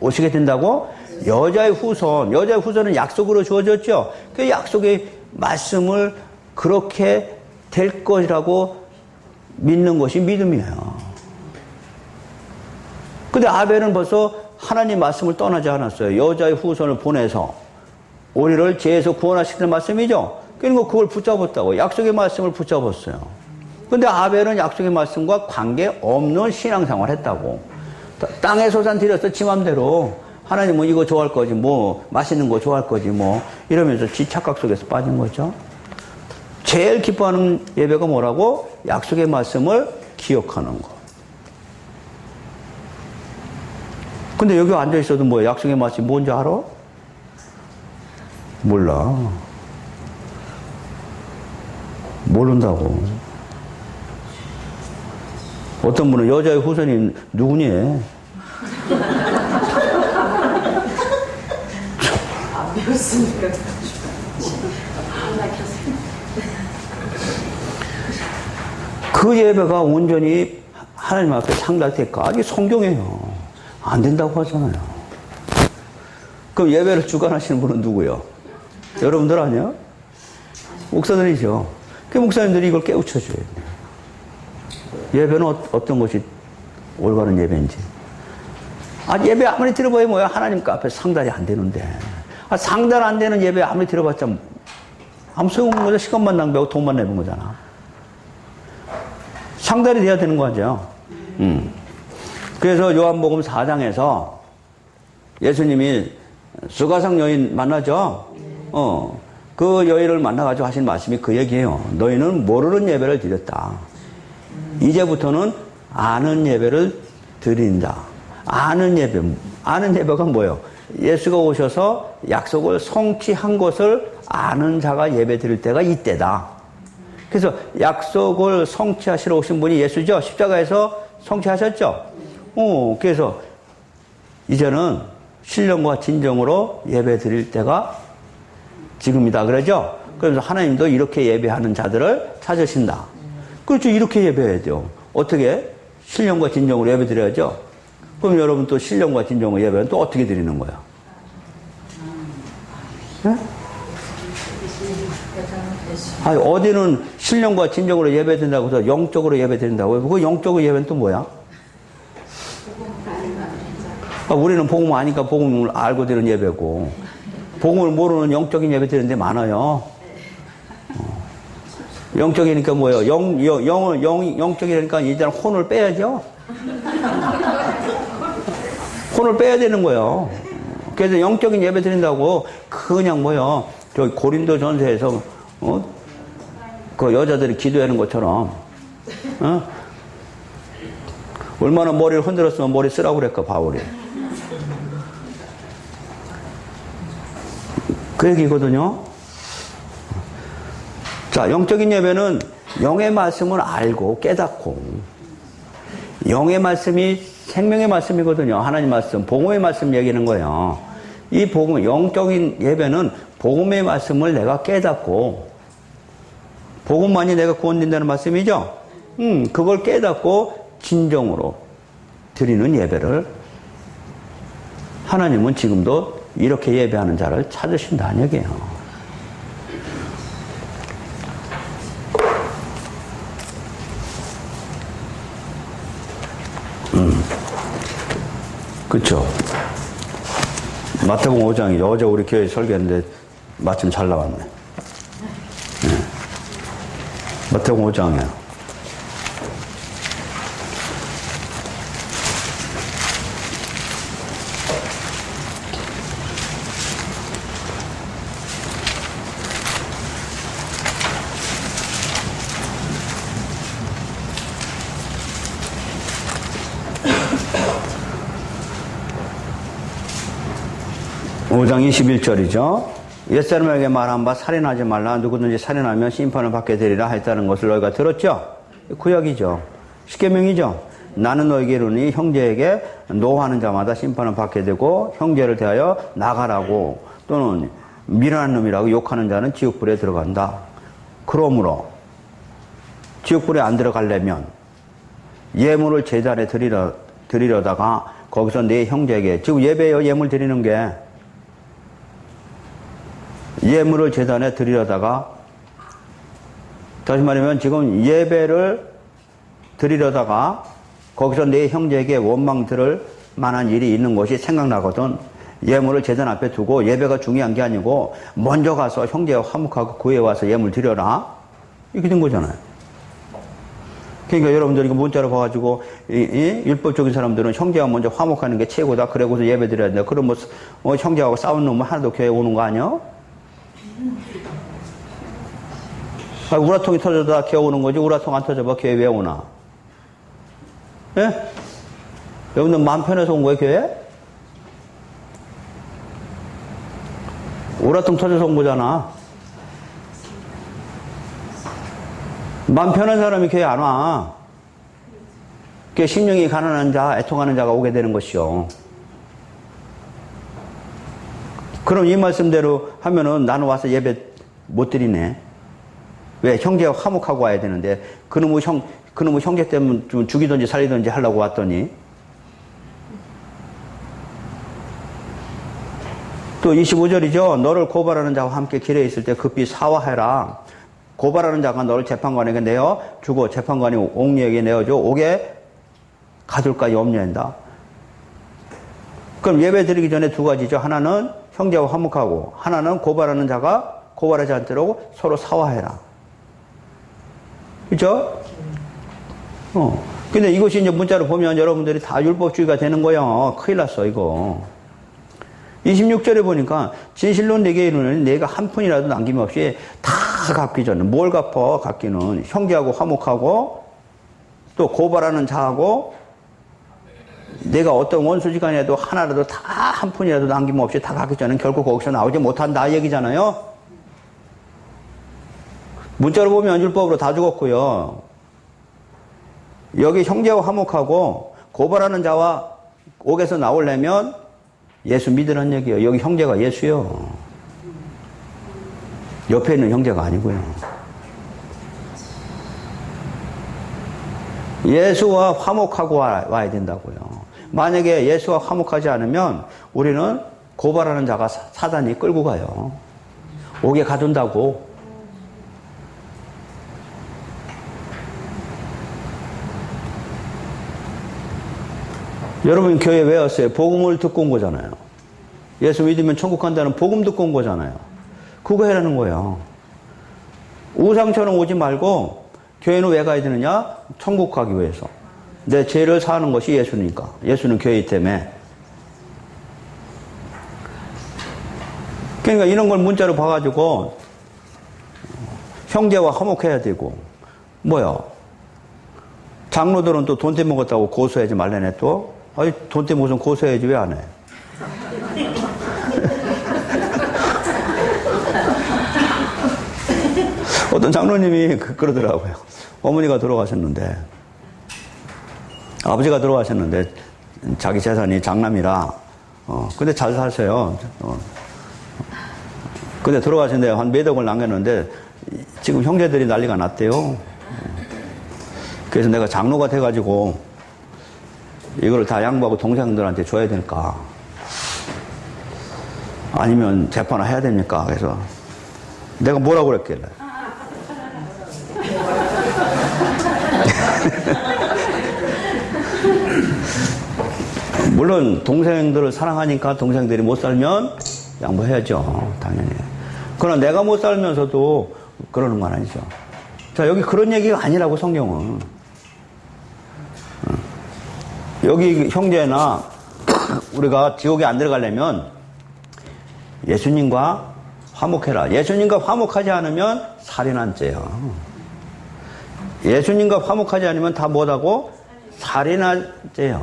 오시게 된다고? 여자의 후손은 약속으로 주어졌죠. 그 약속의 말씀을 그렇게 될 것이라고 믿는 것이 믿음이에요. 근데 아벨은 벌써 하나님 말씀을 떠나지 않았어요. 여자의 후손을 보내서 우리를 죄에서 구원하시는 말씀이죠. 그리고 그걸 붙잡았다고. 약속의 말씀을 붙잡았어요. 근데 아벨은 약속의 말씀과 관계없는 신앙생활을 했다고. 땅에 소산 들여서 지 맘대로 하나님은 이거 좋아할 거지 뭐 맛있는 거 좋아할 거지 뭐 이러면서 지 착각 속에서 빠진 거죠. 제일 기뻐하는 예배가 뭐라고? 약속의 말씀을 기억하는 거. 근데 여기 앉아있어도 뭐 약속의 말씀이 뭔지 알아? 몰라. 모른다고. 어떤 분은 여자의 후손이 누구니? 안 배웠으니까. 그 예배가 온전히 하나님 앞에 상달할 때까지 성경이에요. 안 된다고 하잖아요. 그럼 예배를 주관하시는 분은 누구요? 여러분들 아니요? 목사들이죠. 그 목사님들이 이걸 깨우쳐줘야 돼요. 예배는 어떤 것이 올바른 예배인지. 예배 아무리 들어봐야 뭐야? 하나님 앞에 상달이 안 되는데. 상달 안 되는 예배 아무리 들어봤자 아무 소용없는 거죠. 시간만 낭비하고 돈만 내는 거잖아. 상달이 돼야 되는 거죠. 그래서 요한복음 4장에서 예수님이 수가성 여인 만나죠? 그 여인을 만나가지고 하신 말씀이 그 얘기예요. 너희는 모르는 예배를 드렸다. 이제부터는 아는 예배를 드린다. 아는 예배가 뭐예요? 예수가 오셔서 약속을 성취한 것을 아는 자가 예배 드릴 때가 이때다. 그래서 약속을 성취하시러 오신 분이 예수죠? 십자가에서 성취하셨죠? 그래서 이제는 신령과 진정으로 예배 드릴 때가 지금이다. 그러죠? 그래서 하나님도 이렇게 예배하는 자들을 찾으신다. 그렇죠. 이렇게 예배해야 돼요. 어떻게? 신령과 진정으로 예배 드려야죠. 그럼 여러분 또 신령과 진정으로 예배는 또 어떻게 드리는 거야? 네? 어디는 신령과 진정으로 예배 드린다고 해서 영적으로 예배 드린다고. 그 영적으로 예배는 또 뭐야? 우리는 복음 아니까 복음을 알고 드리는 예배고, 복음을 모르는 영적인 예배 드리는 데 많아요. 영적이니까 뭐예요? 영적이니까 일단 혼을 빼야죠. 혼을 빼야 되는 거예요. 그래서 영적인 예배 드린다고 그냥 뭐요? 저 고린도 전서에서 그 여자들이 기도하는 것처럼 얼마나 머리를 흔들었으면 머리 쓰라고 그랬까 바울이. 그 얘기거든요. 자, 영적인 예배는 영의 말씀을 알고 깨닫고, 영의 말씀이 생명의 말씀이거든요. 하나님 말씀, 복음의 말씀 얘기하는 거예요. 이 복음, 영적인 예배는 복음의 말씀을 내가 깨닫고, 복음만이 내가 구원된다는 말씀이죠. 그걸 깨닫고 진정으로 드리는 예배를 하나님은 지금도 이렇게 예배하는 자를 찾으신다는 얘기예요. 그렇죠. 마태복음 5장이죠. 어제 우리 교회 설교했는데 마침 잘 나왔네. 네. 마태복음 5장이에요. 5장 21절이죠. 옛사람에게 말한 바 살인하지 말라. 누구든지 살인하면 심판을 받게 되리라 했다는 것을 너희가 들었죠? 구약이죠. 십계명이죠. 나는 너에게 이르니 형제에게 노하는 자마다 심판을 받게 되고 형제를 대하여 나가라고 또는 미련한 놈이라고 욕하는 자는 지옥불에 들어간다. 그러므로 지옥불에 안 들어가려면 예물을 제단에 드리려다가 거기서 내 형제에게, 지금 예배예요. 예물 드리는 게 예물을 제단에 드리려다가, 다시 말하면 지금 예배를 드리려다가 거기서 내 형제에게 원망 들을 만한 일이 있는 것이 생각나거든. 예물을 제단 앞에 두고 예배가 중요한 게 아니고 먼저 가서 형제와 화목하고 구해와서 예물 드려라. 이렇게 된 거잖아요. 그러니까 여러분들 이거 문자로 봐가지고 율법적인 사람들은 형제와 먼저 화목하는 게 최고다. 그러고서 예배 드려야 된다. 그럼 뭐 형제하고 싸운 놈은 하나도 교회 오는 거 아니야? 우라통이 터져도 교회 오는 거지. 우라통 안 터져봐 교회 왜 오나? 예? 여러분들 마음 편해서 온 거예요 교회? 우라통 터져서 온 거잖아. 마음 편한 사람이 교회 안 와. 그게 심령이 가난한 자, 애통하는 자가 오게 되는 것이요. 그럼 이 말씀대로 하면은 나는 와서 예배 못 드리네. 왜? 형제와 화목하고 와야 되는데, 그놈의 형제 때문에 좀 죽이든지 살리든지 하려고 왔더니, 또 25절이죠. 너를 고발하는 자와 함께 길에 있을 때 급히 사화해라. 고발하는 자가 너를 재판관에게 내어 주고 재판관이 옥리에게 내어줘 오게 가둘까 염려한다. 그럼 예배 드리기 전에 두 가지죠. 하나는 형제와 화목하고, 하나는 고발하는 자가 고발하지 않도록 서로 사화해라. 그죠? 근데 이것이 이제 문자로 보면 여러분들이 다 율법주의가 되는 거야. 큰일 났어, 이거. 26절에 보니까 진실로 내게 이르노니 내가 한 푼이라도 남김없이 다 갚기 전에, 뭘 갚어? 갚기는 형제하고 화목하고 또 고발하는 자하고 내가 어떤 원수지간에도 하나라도 다 한 푼이라도 남김없이 다 갚기 전에 결국 거기서 나오지 못한다 얘기잖아요. 문자로 보면 율법으로 다 죽었고요. 여기 형제와 화목하고 고발하는 자와 옥에서 나오려면 예수 믿으라는 얘기예요. 여기 형제가 예수요. 옆에 있는 형제가 아니고요. 예수와 화목하고 와야 된다고요. 만약에 예수와 화목하지 않으면 우리는 고발하는 자가 사단이 끌고 가요. 옥에 가둔다고. 여러분 교회 왜 왔어요? 복음을 듣고 온 거잖아요. 예수 믿으면 천국 간다는 복음 듣고 온 거잖아요. 그거 해라는 거예요. 우상처럼 오지 말고 교회는 왜 가야 되느냐? 천국 가기 위해서. 내 죄를 사하는 것이 예수니까. 예수는 교회이기 때문에. 그러니까 이런 걸 문자로 봐가지고 형제와 화목해야 되고, 뭐야? 장로들은 또 돈 떼먹었다고 고소하지 말래네 또. 아니, 돈 떼먹으면 고소해야지 왜 안 해? 어떤 장로님이 그러더라고요. 어머니가 돌아가셨는데, 아버지가 돌아가셨는데, 자기 재산이 장남이라, 근데 잘 사세요. 근데 돌아가셨는데 한 몇 억을 남겼는데, 지금 형제들이 난리가 났대요. 그래서 내가 장로가 돼가지고, 이걸 다 양보하고 동생들한테 줘야 될까? 아니면 재판을 해야 됩니까? 그래서 내가 뭐라고 그랬길래. 물론 동생들을 사랑하니까 동생들이 못 살면 양보해야죠. 당연히. 그러나 내가 못 살면서도 그러는 건 아니죠. 자, 여기 그런 얘기가 아니라고 성경은. 여기 형제나 우리가 지옥에 안 들어가려면 예수님과 화목해라. 예수님과 화목하지 않으면 살인한 죄야. 예수님과 화목하지 않으면 다 뭐라고? 살인한 죄야.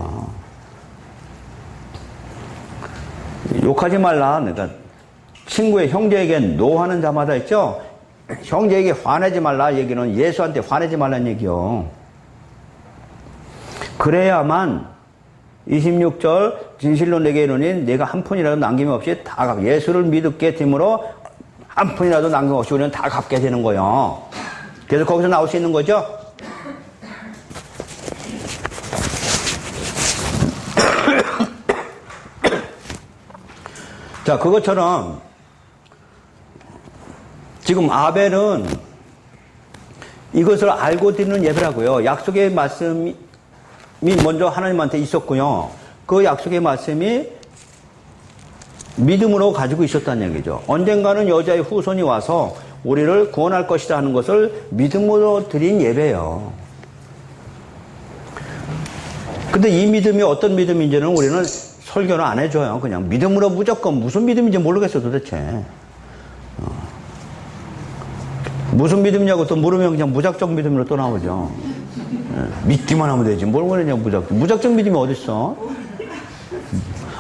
욕하지 말라. 그러니까 친구의 형제에게 노하는 자마다 있죠. 형제에게 화내지 말라 얘기는 예수한테 화내지 말라는 얘기요. 그래야만 26절 진실로 내게 이르니 내가 한 푼이라도 남김없이 다 갚. 예수를 믿게 됨으로 한 푼이라도 남김없이 우리는 다 갚게 되는 거예요. 그래서 거기서 나올 수 있는 거죠. 자, 그것처럼 지금 아벨은 이것을 알고 드리는 예배라고요. 약속의 말씀이 먼저 하나님한테 있었고요. 그 약속의 말씀이 믿음으로 가지고 있었다는 얘기죠. 언젠가는 여자의 후손이 와서 우리를 구원할 것이다 하는 것을 믿음으로 드린 예배예요. 근데 이 믿음이 어떤 믿음인지는 우리는 설교는 안 해줘요. 그냥 믿음으로 무조건 무슨 믿음인지 모르겠어 도대체. 무슨 믿음이냐고 또 물으면 그냥 무작정 믿음으로 또 나오죠. 믿기만 하면 되지. 뭘 그러냐 무작정. 무작정 믿음이 어딨어?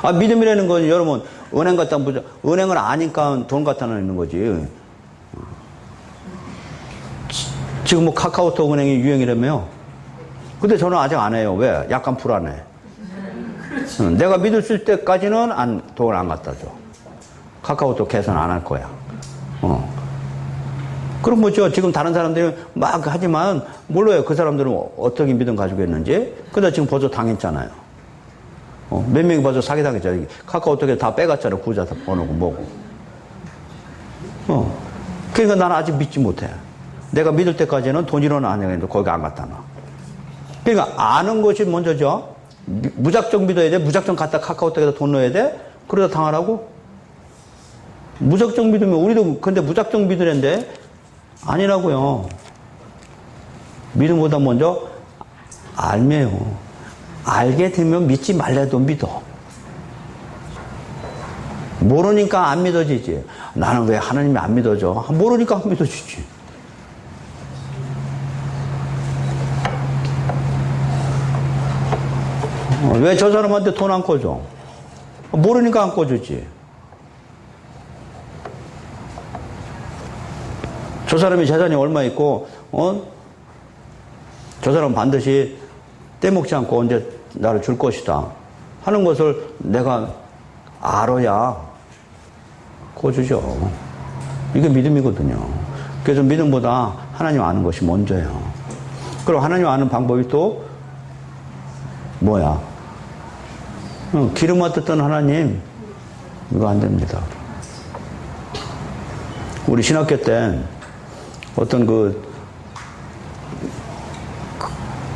아, 믿음이라는 건 여러분 은행 갖다 은행을 아니까 돈 갖다 놓는 거지. 지금 뭐 카카오톡 은행이 유행이라며요. 근데 저는 아직 안 해요. 왜? 약간 불안해. 내가 믿을 때까지는 돈을 안 갖다 줘. 카카오톡 계산 안 할 거야. 그럼 뭐죠? 지금 다른 사람들이 막 하지만 몰라요. 그 사람들은 어떻게 믿음 가지고 있는지. 근데 지금 벌써 당했잖아요. 몇 명이 벌써 사기당했잖아요. 카카오톡에 다 빼갔잖아요. 구자 번호고 뭐고. 그러니까 나는 아직 믿지 못해. 내가 믿을 때까지는 돈이로는 안 해도 거기 안 갖다 놔. 그러니까 아는 것이 먼저죠. 무작정 믿어야 돼. 무작정 갖다 카카오톡에다 돈 넣어야 돼. 그러다 당하라고? 무작정 믿으면 우리도 근데 무작정 믿으는데 아니라고요. 믿음보다 먼저 알매요. 알게 되면 믿지 말래도 믿어. 모르니까 안 믿어지지. 나는 왜 하나님이 안 믿어져? 모르니까 안 믿어지지. 왜 저 사람한테 돈 안 꿔줘? 모르니까 안 꿔주지. 저 사람이 재산이 얼마 있고, 저 사람은 반드시 떼먹지 않고 언제 나를 줄 것이다 하는 것을 내가 알아야 꿔주죠. 이게 믿음이거든요. 그래서 믿음보다 하나님 아는 것이 먼저예요. 그럼 하나님 아는 방법이 또 뭐야? 기름만 뜯던 하나님, 이거 안 됩니다. 우리 신학교 때 어떤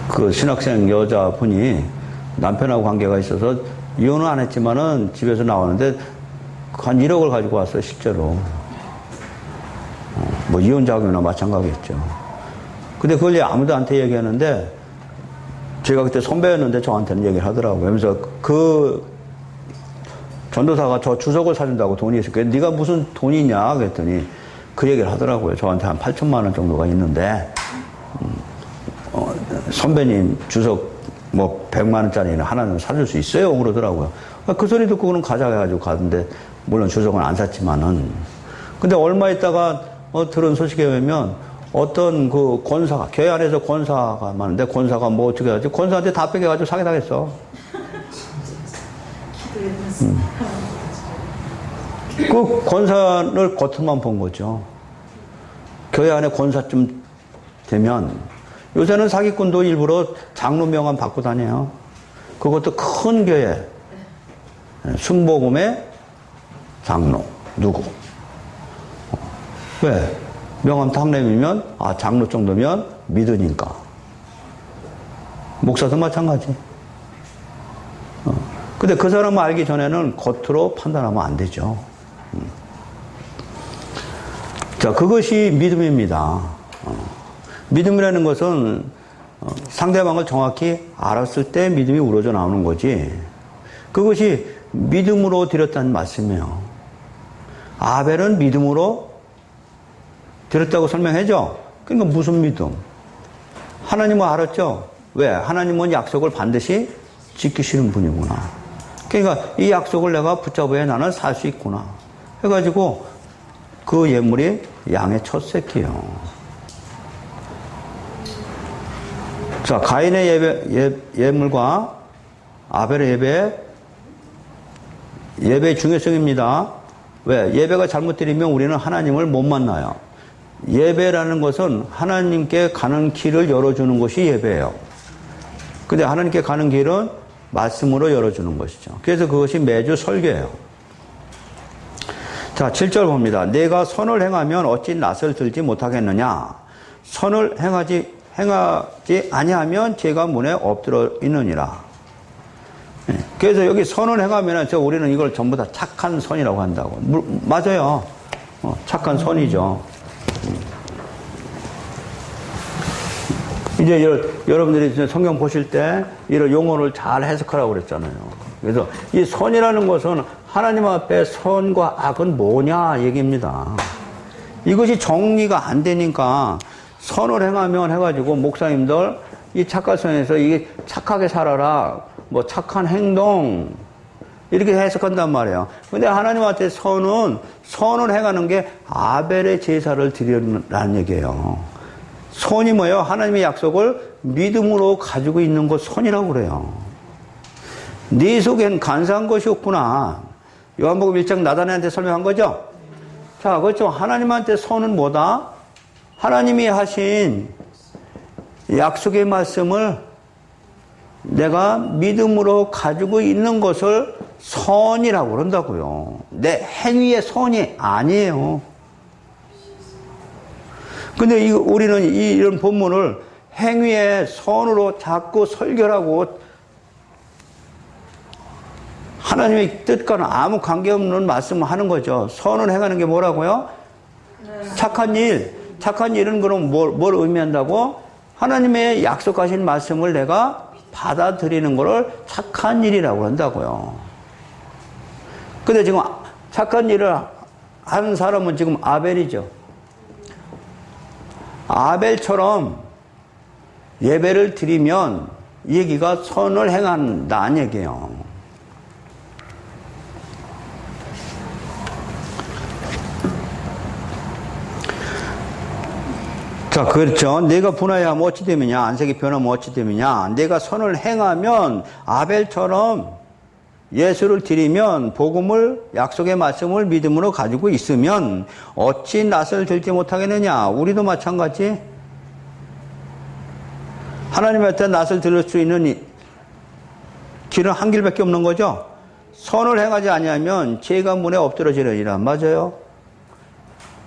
그 신학생 여자분이 남편하고 관계가 있어서 이혼은 안 했지만은 집에서 나오는데 한 1억을 가지고 왔어요, 실제로. 뭐 이혼 자금이나 마찬가지겠죠. 근데 그걸 아무도한테 얘기하는데 제가 그때 선배였는데 저한테는 얘기를 하더라고요. 그러면서 그 전도사가 저 주석을 사준다고 돈이 있을 거예요. 네가 무슨 돈이 있냐? 그랬더니 그 얘기를 하더라고요. 저한테 한 8천만 원 정도가 있는데 선배님 주석 뭐 100만 원짜리는 하나는 사줄 수 있어요? 그러더라고요. 그 소리 듣고 그는 가자 해가지고 가는데 물론 주석은 안 샀지만은 근데 얼마 있다가 들은 소식에 의하면 어떤 그 권사가 교회 안에서 권사가 많은데 권사가 뭐 어떻게 하지? 권사한테 다 뺏겨가지고 사기당했어. 그 권사를 겉으로만 본 거죠. 교회 안에 권사쯤 되면 요새는 사기꾼도 일부러 장로 명함 받고 다녀요. 그것도 큰 교회 순복음의 장로 누구? 왜? 명함 탁 내밀면 장로 정도면 믿으니까. 목사도 마찬가지. 근데 그 사람을 알기 전에는 겉으로 판단하면 안 되죠. 자, 그것이 믿음입니다. 믿음이라는 것은 상대방을 정확히 알았을 때 믿음이 우러져 나오는 거지. 그것이 믿음으로 드렸다는 말씀이에요. 아벨은 믿음으로 드렸다고 설명해줘. 그러니까 무슨 믿음? 하나님을 알았죠? 왜? 하나님은 약속을 반드시 지키시는 분이구나. 그러니까 이 약속을 내가 붙잡아야 나는 살 수 있구나. 해가지고 그 예물이 양의 첫 새끼예요. 자, 가인의 예물과 아벨의 예배의 중요성입니다. 왜? 예배가 잘못되면 우리는 하나님을 못 만나요. 예배라는 것은 하나님께 가는 길을 열어주는 것이 예배예요. 근데 하나님께 가는 길은 말씀으로 열어주는 것이죠. 그래서 그것이 매주 설교예요. 자, 7절 봅니다. 내가 선을 행하면 어찌 낯을 들지 못하겠느냐. 선을 행하지 아니하면 죄가 문에 엎드려 있느니라. 그래서 여기 선을 행하면 우리는 이걸 전부 다 착한 선이라고 한다고. 맞아요. 착한 선이죠. 이제 여러분들이 성경 보실 때 이런 용어를 잘 해석하라고 그랬잖아요. 그래서 이 선이라는 것은 하나님 앞에 선과 악은 뭐냐 얘기입니다. 이것이 정리가 안 되니까 선을 행하면 해가지고 목사님들 이 착각선에서 이게 착하게 살아라, 뭐 착한 행동 이렇게 해석한단 말이에요. 근데 하나님한테 선을 행하는 게 아벨의 제사를 드리라는 얘기예요. 선이 뭐예요? 하나님의 약속을 믿음으로 가지고 있는 것 선이라고 그래요. 네 속엔 간사한 것이 없구나. 요한복음 1장 나다나엘한테 설명한 거죠? 자, 그렇죠. 하나님한테 선은 뭐다? 하나님이 하신 약속의 말씀을 내가 믿음으로 가지고 있는 것을 선이라고 그런다고요. 내 행위의 선이 아니에요. 근데 우리는 이런 본문을 행위의 선으로 자꾸 설교하고 하나님의 뜻과는 아무 관계없는 말씀을 하는 거죠. 선을 행하는 게 뭐라고요? 착한 일. 착한 일은 그럼 뭘 의미한다고? 하나님의 약속하신 말씀을 내가 받아들이는 것을 착한 일이라고 한다고요. 근데 지금 착한 일을 하는 사람은 지금 아벨이죠. 아벨처럼 예배를 드리면 이 얘기가 선을 행한다는 얘기예요. 자, 그렇죠. 내가 분하여하면 어찌 되느냐, 안색이 변하면 어찌 되느냐, 내가 선을 행하면 아벨처럼 예수를 드리면 복음을, 약속의 말씀을 믿음으로 가지고 있으면 어찌 낯을 들지 못하겠느냐. 우리도 마찬가지. 하나님한테 낯을 들을 수 있는 길은 한 길밖에 없는 거죠. 선을 행하지 아니하면 죄가 문에 엎드러지려니라. 맞아요.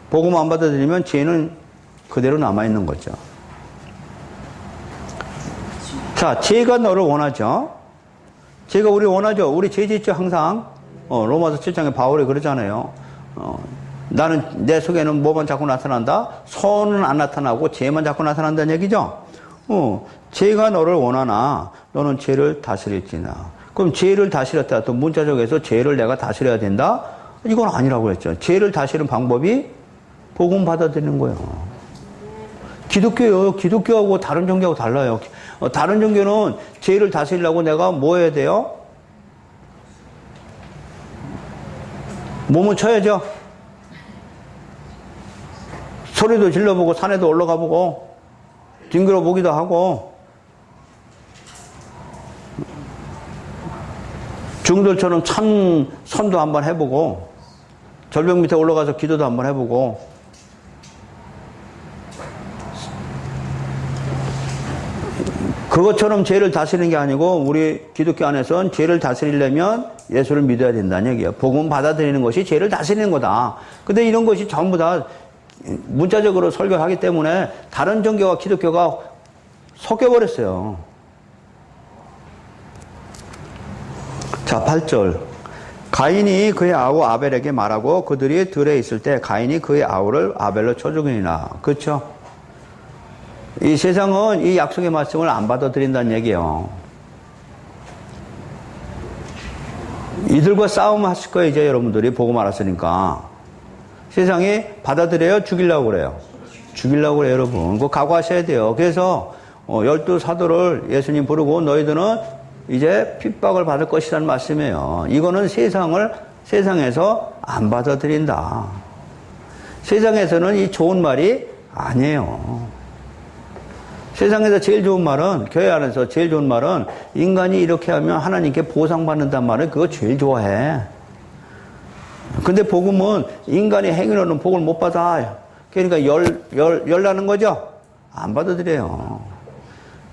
복음 안 받아들이면 죄는 그대로 남아있는 거죠. 자, 죄가 너를 원하죠. 죄가 우리 원하죠. 우리 죄 짓죠, 항상. 로마서 7장에 바울이 그러잖아요. 나는 내 속에는 뭐만 자꾸 나타난다? 선은 안 나타나고 죄만 자꾸 나타난다는 얘기죠. 죄가 너를 원하나 너는 죄를 다스릴지나. 그럼 죄를 다스렸다. 또 문자적에서 죄를 내가 다스려야 된다? 이건 아니라고 했죠. 죄를 다스리는 방법이 복음 받아들이는 거예요. 기독교요. 기독교하고 다른 종교하고 달라요. 다른 종교는 죄를 다스리려고 내가 뭐 해야 돼요? 몸을 쳐야죠. 소리도 질러보고 산에도 올라가 보고 뒹굴어 보기도 하고 중들처럼 찬 선도 한번 해보고 절벽 밑에 올라가서 기도도 한번 해보고 그것처럼 죄를 다스리는 게 아니고 우리 기독교 안에서는 죄를 다스리려면 예수를 믿어야 된다는 얘기예요. 복음 받아들이는 것이 죄를 다스리는 거다. 근데 이런 것이 전부 다 문자적으로 설교하기 때문에 다른 종교와 기독교가 섞여버렸어요. 자, 8절. 가인이 그의 아우 아벨에게 말하고 그들이 들에 있을 때 가인이 그의 아우를 아벨로 쳐 죽이니라. 그렇죠? 이 세상은 이 약속의 말씀을 안 받아들인다는 얘기예요. 이들과 싸움하실 거예요, 이제 여러분들이 복음 알았으니까. 세상이 받아들여요? 죽이려고 그래요? 죽이려고 그래요, 여러분. 그거 각오하셔야 돼요. 그래서 12 사도를 예수님 부르고 너희들은 이제 핍박을 받을 것이라는 말씀이에요. 이거는 세상에서 안 받아들인다. 세상에서는 이 좋은 말이 아니에요. 세상에서 제일 좋은 말은, 교회 안에서 제일 좋은 말은, 인간이 이렇게 하면 하나님께 보상받는단 말을 그거 제일 좋아해. 근데 복음은 인간의 행위로는 복을 못 받아. 그러니까 열나는 거죠? 안 받아들여요.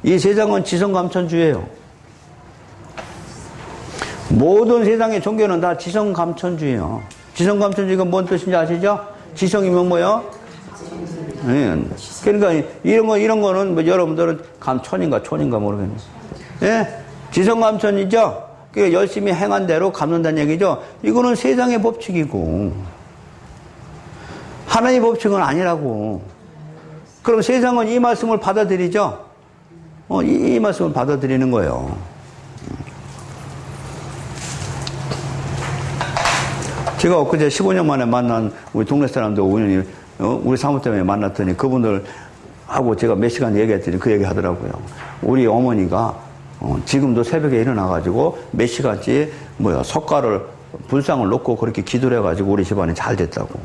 이 세상은 지성감천주의예요. 모든 세상의 종교는 다 지성감천주의예요. 지성감천주의가 뭔 뜻인지 아시죠? 지성이면 뭐요? 예. 그러니까 이런 거는 뭐 여러분들은 천인가 모르겠네. 예? 지성감천이죠? 그 열심히 행한 대로 갚는다는 얘기죠? 이거는 세상의 법칙이고 하나님의 법칙은 아니라고. 그럼 세상은 이 말씀을 받아들이죠? 이 말씀을 받아들이는 거예요. 제가 엊그제 15년 만에 만난 우리 동네 사람들 5년이 우리 사무 때문에 만났더니 그분들하고 제가 몇 시간 얘기했더니 그 얘기 하더라고요. 우리 어머니가 지금도 새벽에 일어나가지고 몇 시간째 석가를 불상을 놓고 그렇게 기도를 해가지고 우리 집안이 잘 됐다고.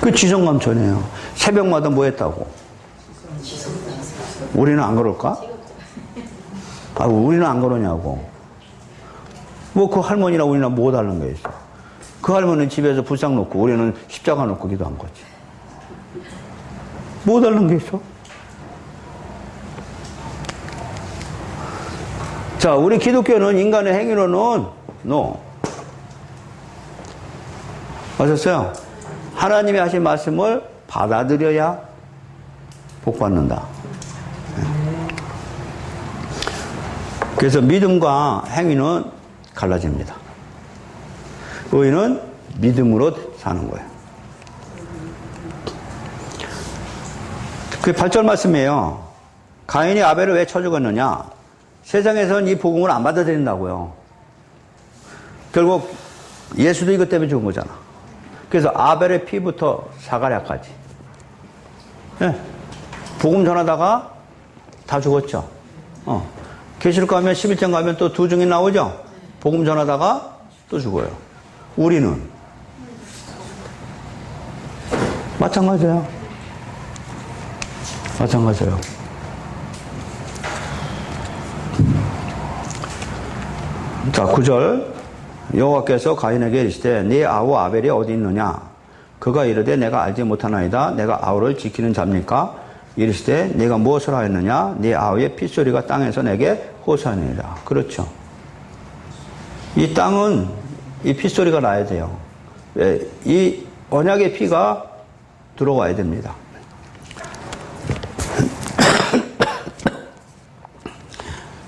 그 지성감천이에요. 새벽마다 뭐 했다고? 우리는 안 그럴까? 우리는 안 그러냐고. 그 할머니나 우리나 뭐 다른 게 있어? 그 할머니는 집에서 불상 놓고 우리는 십자가 놓고 기도한 거지. 뭐 다른 게 있어? 자, 우리 기독교는 인간의 행위로는 아셨어요? 하나님이 하신 말씀을 받아들여야 복받는다. 그래서 믿음과 행위는 갈라집니다. 의인은 믿음으로 사는 거예요. 그게 8절 말씀이에요. 가인이 아벨을 왜 쳐 죽었느냐? 세상에서는 이 복음을 안 받아들인다고요. 결국 예수도 이것 때문에 죽은 거잖아. 그래서 아벨의 피부터 사가랴까지. 예. 복음 전하다가 다 죽었죠. 계시록 가면 11장 가면 또 두 증인 나오죠. 복음 전하다가 또 죽어요. 우리는 마찬가지예요. 자, 9절. 여호와께서 가인에게 이르시되 네 아우 아벨이 어디 있느냐? 그가 이르되 내가 알지 못하나이다. 내가 아우를 지키는 자입니까? 이르시되 네가 무엇을 하였느냐? 네 아우의 핏소리가 땅에서 내게 호소하느니라. 그렇죠. 이 땅은 이 핏소리가 나야 돼요. 이 언약의 피가 들어와야 됩니다.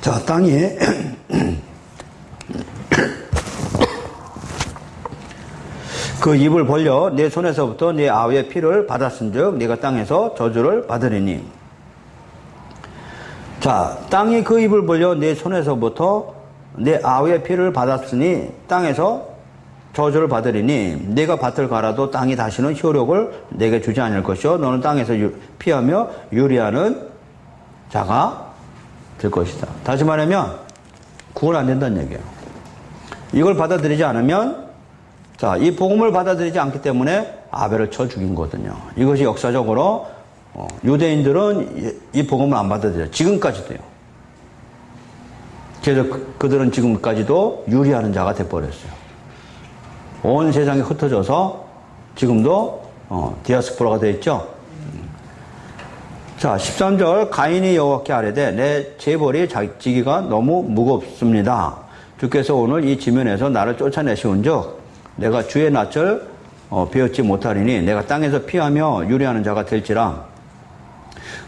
자, 땅이 그 입을 벌려 내 손에서부터 네 아우의 피를 받았은즉 네가 땅에서 저주를 받으리니. 자, 땅이 그 입을 벌려 내 손에서부터 내 아우의 피를 받았으니 땅에서 저주를 받으리니 네가 밭을 갈아도 땅이 다시는 효력을 내게 주지 않을 것이요 너는 땅에서 피하며 유리하는 자가 될 것이다. 다시 말하면 구원 안 된다는 얘기예요. 이걸 받아들이지 않으면 자, 이 복음을 받아들이지 않기 때문에 아벨을 쳐 죽인 거거든요. 이것이 역사적으로 유대인들은 이 복음을 안 받아들여요. 지금까지도요. 그래서 그들은 지금까지도 유리하는 자가 돼버렸어요. 온 세상에 흩어져서 지금도 디아스포라가 되어 있죠. 자, 13절. 가인이 여호와께 아뢰되 내 재벌이 지기가 너무 무겁습니다. 주께서 오늘 이 지면에서 나를 쫓아내시온즉 내가 주의 낯을 배웠지 못하리니 내가 땅에서 피하며 유리하는 자가 될지라.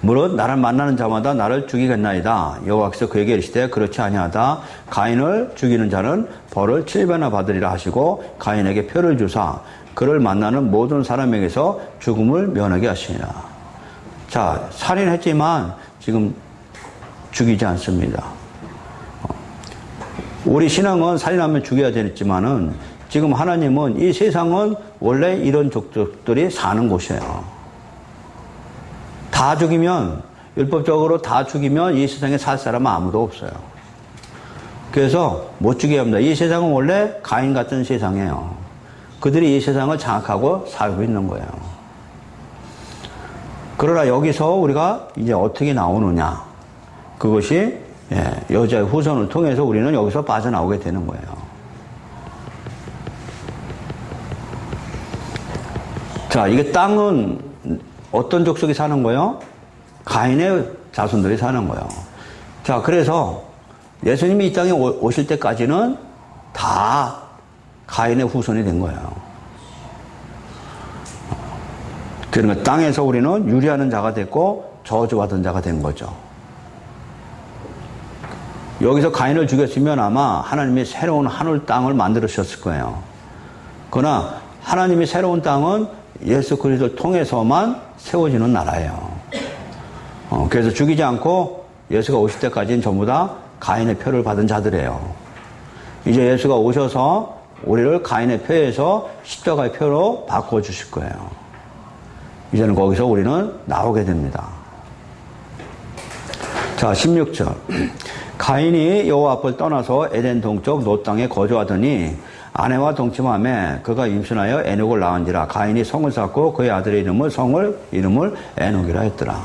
무릇 나를 만나는 자마다 나를 죽이겠나이다. 여호와께서 그에게 이르시되 그렇지 아니하다. 가인을 죽이는 자는 벌을 7배나 받으리라 하시고 가인에게 표를 주사 그를 만나는 모든 사람에게서 죽음을 면하게 하시니라. 자, 살인했지만 지금 죽이지 않습니다. 우리 신앙은 살인하면 죽여야 되겠지만은 지금 하나님은 이 세상은 원래 이런 족속들이 사는 곳이에요. 다 다 죽이면, 율법적으로 다 죽이면 이 세상에 살 사람은 아무도 없어요. 그래서 못 죽게 합니다. 이 세상은 원래 가인 같은 세상이에요. 그들이 이 세상을 장악하고 살고 있는 거예요. 그러나 여기서 우리가 이제 어떻게 나오느냐. 그것이 여자의 후손을 통해서 우리는 여기서 빠져나오게 되는 거예요. 자, 이게 땅은 어떤 족속이 사는 거예요? 가인의 자손들이 사는 거예요. 자, 그래서 예수님이 이 땅에 오실 때까지는 다 가인의 후손이 된 거예요. 그러니까 땅에서 우리는 유리하는 자가 됐고 저주받은 자가 된 거죠. 여기서 가인을 죽였으면 아마 하나님이 새로운 하늘 땅을 만들으셨을 거예요. 그러나 하나님이 새로운 땅은 예수 그리스도를 통해서만 세워지는 나라예요. 그래서 죽이지 않고 예수가 오실 때까지는 전부 다 가인의 표를 받은 자들이에요. 이제 예수가 오셔서 우리를 가인의 표에서 십자가의 표로 바꿔주실 거예요. 이제는 거기서 우리는 나오게 됩니다. 자, 16절. 가인이 여호와 앞을 떠나서 에덴 동쪽 노 땅에 거주하더니 아내와 동침하며 그가 임신하여 에녹을 낳은지라. 가인이 성을 쌓고 그의 아들의 이름을 에녹이라 했더라.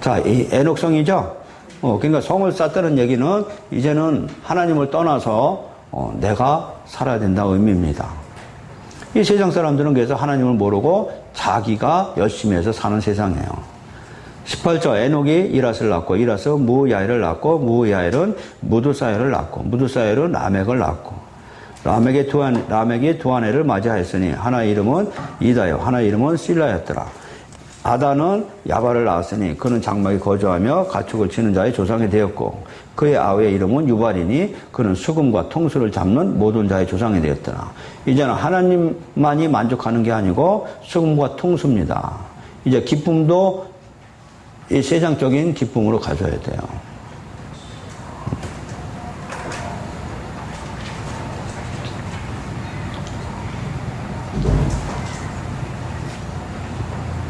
자, 이 에녹성이죠. 그러니까 성을 쌓다는 얘기는 이제는 하나님을 떠나서 내가 살아야 된다 의미입니다. 이 세상 사람들은 그래서 하나님을 모르고 자기가 열심히 해서 사는 세상이에요. 18절. 에녹이 이랏을 낳고 이랏은 무야일을 낳고 무야일은 무두사엘을 낳고 무두사엘은 라멕을 낳고 라멕이 두 아내를 맞이하였으니 하나의 이름은 이다요 하나의 이름은 실라였더라. 아다는 야발을 낳았으니 그는 장막에 거주하며 가축을 치는 자의 조상이 되었고 그의 아우의 이름은 유발이니 그는 수금과 통수를 잡는 모든 자의 조상이 되었더라. 이제는 하나님만이 만족하는 게 아니고 수금과 통수입니다. 이제 기쁨도 이 세상적인 기쁨으로 가져야 돼요.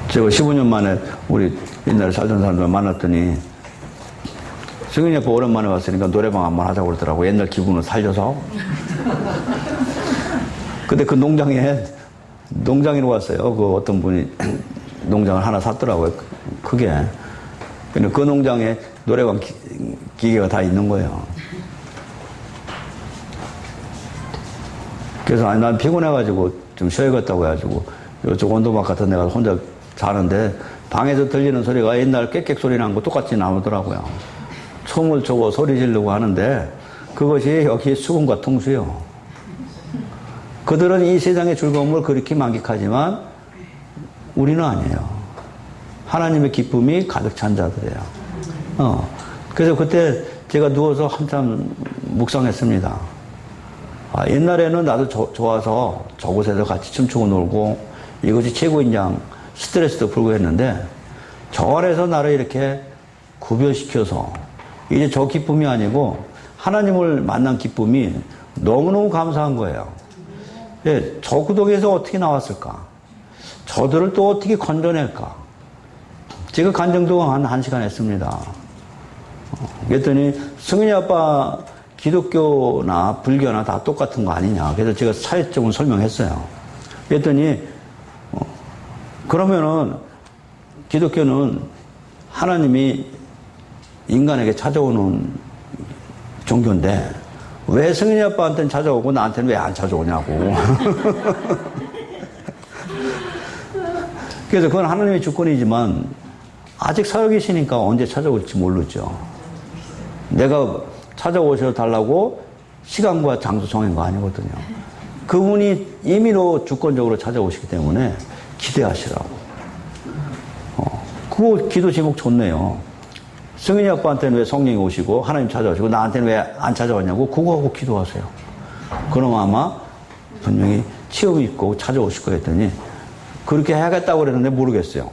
제가 15년 만에 우리 옛날에 살던 사람들 만났더니 승윤이 아빠 오랜만에 왔으니까 노래방 한번 하자고 그러더라고. 옛날 기분을 살려서. 근데 그 농장이로 왔어요. 그 어떤 분이 농장을 하나 샀더라고요. 크게. 근데 그 농장에 노래방 기계가 다 있는 거예요. 그래서 아니, 난 피곤해가지고 좀 쉬어야겠다고 해가지고 이쪽 온도막 같은 데가 혼자 자는데 방에서 들리는 소리가 옛날 깨깨 소리 난 거 똑같이 나오더라고요. 춤을 추고 소리 지르고 하는데 그것이 여기 수금과 통수요. 그들은 이 세상의 즐거움을 그렇게 만끽하지만 우리는 아니에요. 하나님의 기쁨이 가득 찬 자들이에요. 그래서 그때 제가 누워서 한참 묵상했습니다. 옛날에는 나도 좋아서 저곳에서 같이 춤추고 놀고 이것이 최고인 양 스트레스도 풀고 했는데 저 안에서 나를 이렇게 구별시켜서 이제 저 기쁨이 아니고 하나님을 만난 기쁨이 너무너무 감사한 거예요. 저 구덩이에서 어떻게 나왔을까? 저들을 또 어떻게 건져낼까? 제가 간증도 한 1시간 했습니다. 그랬더니 승윤이 아빠 기독교나 불교나 다 똑같은 거 아니냐. 그래서 제가 차이점을 설명했어요. 그랬더니 그러면은 기독교는 하나님이 인간에게 찾아오는 종교인데 왜 승윤이 아빠한테는 찾아오고 나한테는 왜 안 찾아오냐고. 그래서 그건 하나님의 주권이지만 아직 살아계시니까 언제 찾아올지 모르죠. 내가 찾아오셔 달라고 시간과 장소 정한 거 아니거든요. 그분이 임의로 주권적으로 찾아오시기 때문에 기대하시라고. 그거 기도 제목 좋네요. 승윤이 아빠한테는 왜 성령이 오시고 하나님 찾아오시고 나한테는 왜 안 찾아왔냐고 그거하고 기도하세요. 그럼 아마 분명히 치욕이 있고 찾아오실 거 했더니 그렇게 해야겠다고 그랬는데 모르겠어요.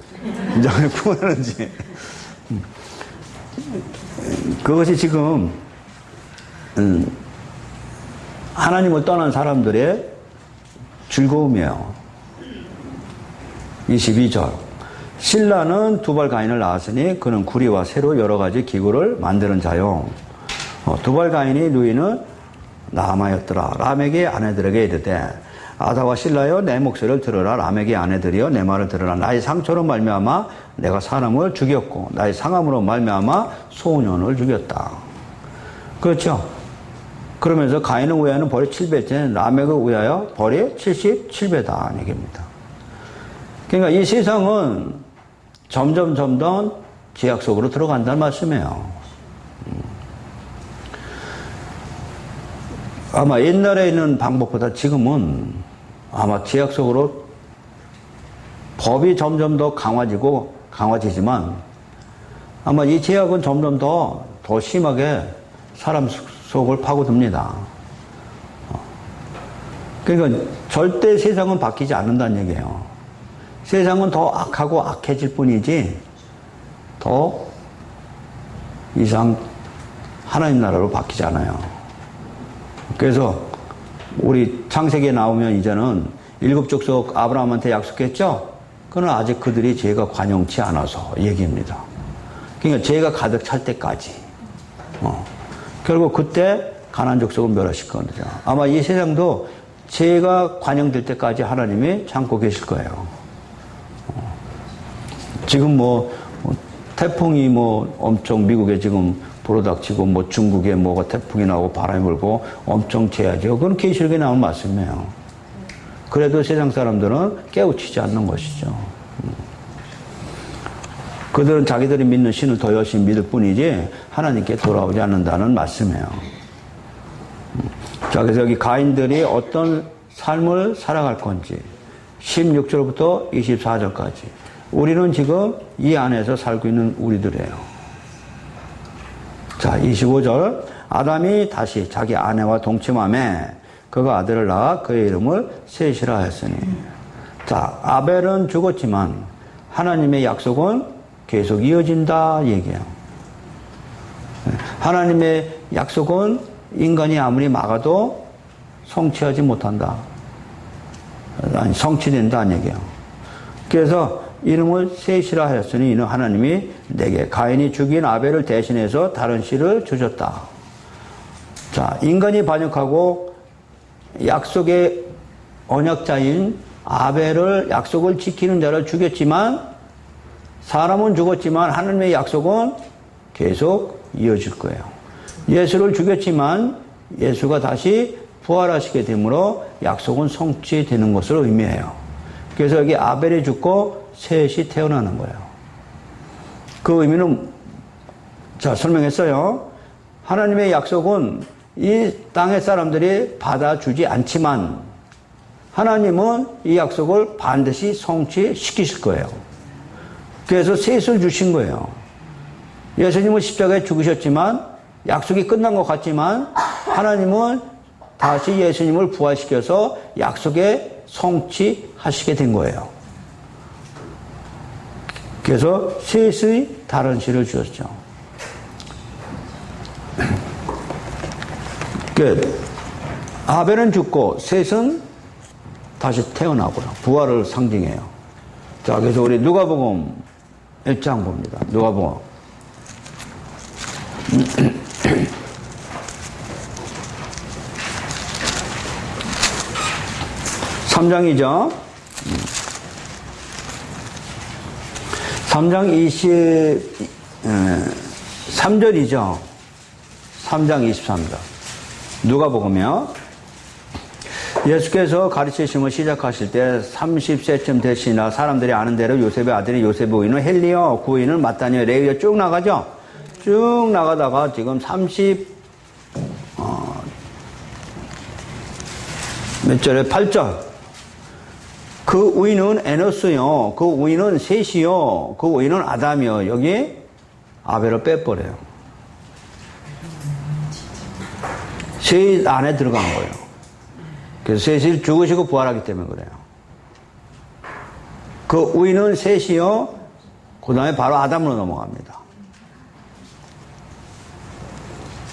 이제 구하는지. 그것이 지금 하나님을 떠난 사람들의 즐거움이에요. 22절. 실라는 두발 가인을 낳았으니 그는 구리와 새로 여러 가지 기구를 만드는 자요. 두발 가인이 누이는 나아마였더라. 라멕의 아내들에게 이르되 아다와 실라여 내 목소리를 들으라. 라멕의 아내들이여 내 말을 들으라. 나의 상처로 말미암아 내가 사람을 죽였고 나의 상함으로 말미암아 소년을 죽였다. 그렇죠? 그러면서 가인을 위하여는 벌이 7배째 라멕을 위하여 벌이 77배다 얘기입니다. 그러니까 이 세상은 점점 제약 속으로 들어간다는 말씀이에요. 아마 옛날에 있는 방법보다 지금은 아마 제약 속으로 법이 점점 더 강화지지만 아마 이 제약은 점점 더 심하게 사람 속을 파고듭니다. 그러니까 절대 세상은 바뀌지 않는다는 얘기예요. 세상은 더 악하고 악해질 뿐이지 더 이상 하나님 나라로 바뀌지 않아요. 그래서 우리 창세기에 나오면 이제는 일곱 족속 아브라함한테 약속했죠? 그건 아직 그들이 죄가 관영치 않아서 얘기입니다. 그러니까 죄가 가득 찰 때까지. 결국 그때 가나안 족속을 멸하실 거거든요. 아마 이 세상도 죄가 관영될 때까지 하나님이 참고 계실 거예요. 지금 태풍이 엄청 미국에 지금 불어닥치고 중국에 뭐가 태풍이 나오고 바람이 불고 엄청 죄야죠. 그건 계시록에 나온 말씀이에요. 그래도 세상 사람들은 깨우치지 않는 것이죠. 그들은 자기들이 믿는 신을 더 열심히 믿을 뿐이지 하나님께 돌아오지 않는다는 말씀이에요. 자, 그래서 여기 가인들이 어떤 삶을 살아갈 건지 16절부터 24절까지 우리는 지금 이 안에서 살고 있는 우리들이에요. 자, 25절 아담이 다시 자기 아내와 동침하매 그가 아들을 낳아 그의 이름을 셋이라 했으니. 자, 아벨은 죽었지만 하나님의 약속은 계속 이어진다 얘기예요. 하나님의 약속은 인간이 아무리 막아도 성취하지 못한다. 아니, 성취된다는 얘기예요. 그래서 이름을 셋이라 하였으니 이는 하나님이 내게 가인이 죽인 아벨을 대신해서 다른 씨를 주셨다. 자, 인간이 반역하고 약속의 언약자인 아벨을 약속을 지키는 자를 죽였지만 사람은 죽었지만 하나님의 약속은 계속 이어질 거예요. 예수를 죽였지만 예수가 다시 부활하시게 되므로 약속은 성취되는 것을 의미해요. 그래서 여기 아벨이 죽고 셋이 태어나는 거예요. 그 의미는 자 설명했어요. 하나님의 약속은 이 땅의 사람들이 받아주지 않지만 하나님은 이 약속을 반드시 성취시키실 거예요. 그래서 셋을 주신 거예요. 예수님은 십자가에 죽으셨지만 약속이 끝난 것 같지만 하나님은 다시 예수님을 부활시켜서 약속에 성취하시게 된 거예요. 그래서 셋의 다른 씨를 주셨죠. 아벨은 죽고 셋은 다시 태어나고요. 부활을 상징해요. 자, 그래서 우리 누가복음 1장 봅니다. 누가복음 3장이죠. 3장 23절이죠. 3장 23절. 누가복음이요. 예수께서 가르치심을 시작하실 때 30세쯤 되시나 사람들이 아는 대로 요셉의 아들이 요셉의 부인은 헬리여, 그 부인은 마따니여, 레위여 쭉 나가죠. 쭉 나가다가 지금 몇 절에 8절. 그 우인은 에노스요, 그 우인은 셋이요, 그 우인은 아담이요. 여기 아벨을 빼버려요. 셋 안에 들어간 거예요. 그래서 셋이 죽으시고 부활하기 때문에 그래요. 그 우인은 셋이요, 그 다음에 바로 아담으로 넘어갑니다.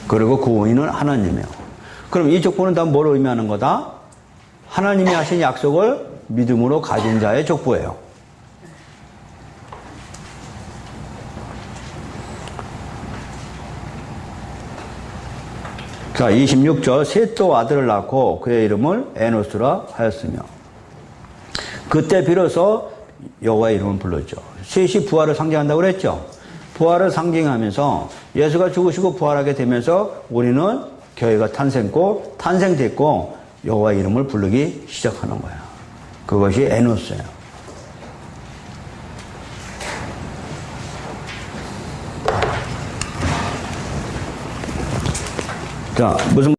그리고 그 우인은 하나님이에요. 그럼 이 족보는 다 뭘 의미하는 거다? 하나님이 하신 약속을 믿음으로 가진 자의 족보예요. 자, 26절. 셋 또 아들을 낳고 그의 이름을 에노스라 하였으며. 그때 비로소 여호와의 이름을 불렀죠. 셋이 부활을 상징한다고 그랬죠. 부활을 상징하면서 예수가 죽으시고 부활하게 되면서 우리는 교회가 탄생됐고 여호와의 이름을 부르기 시작하는 거야. 그것이 에노스예요. 자, 무슨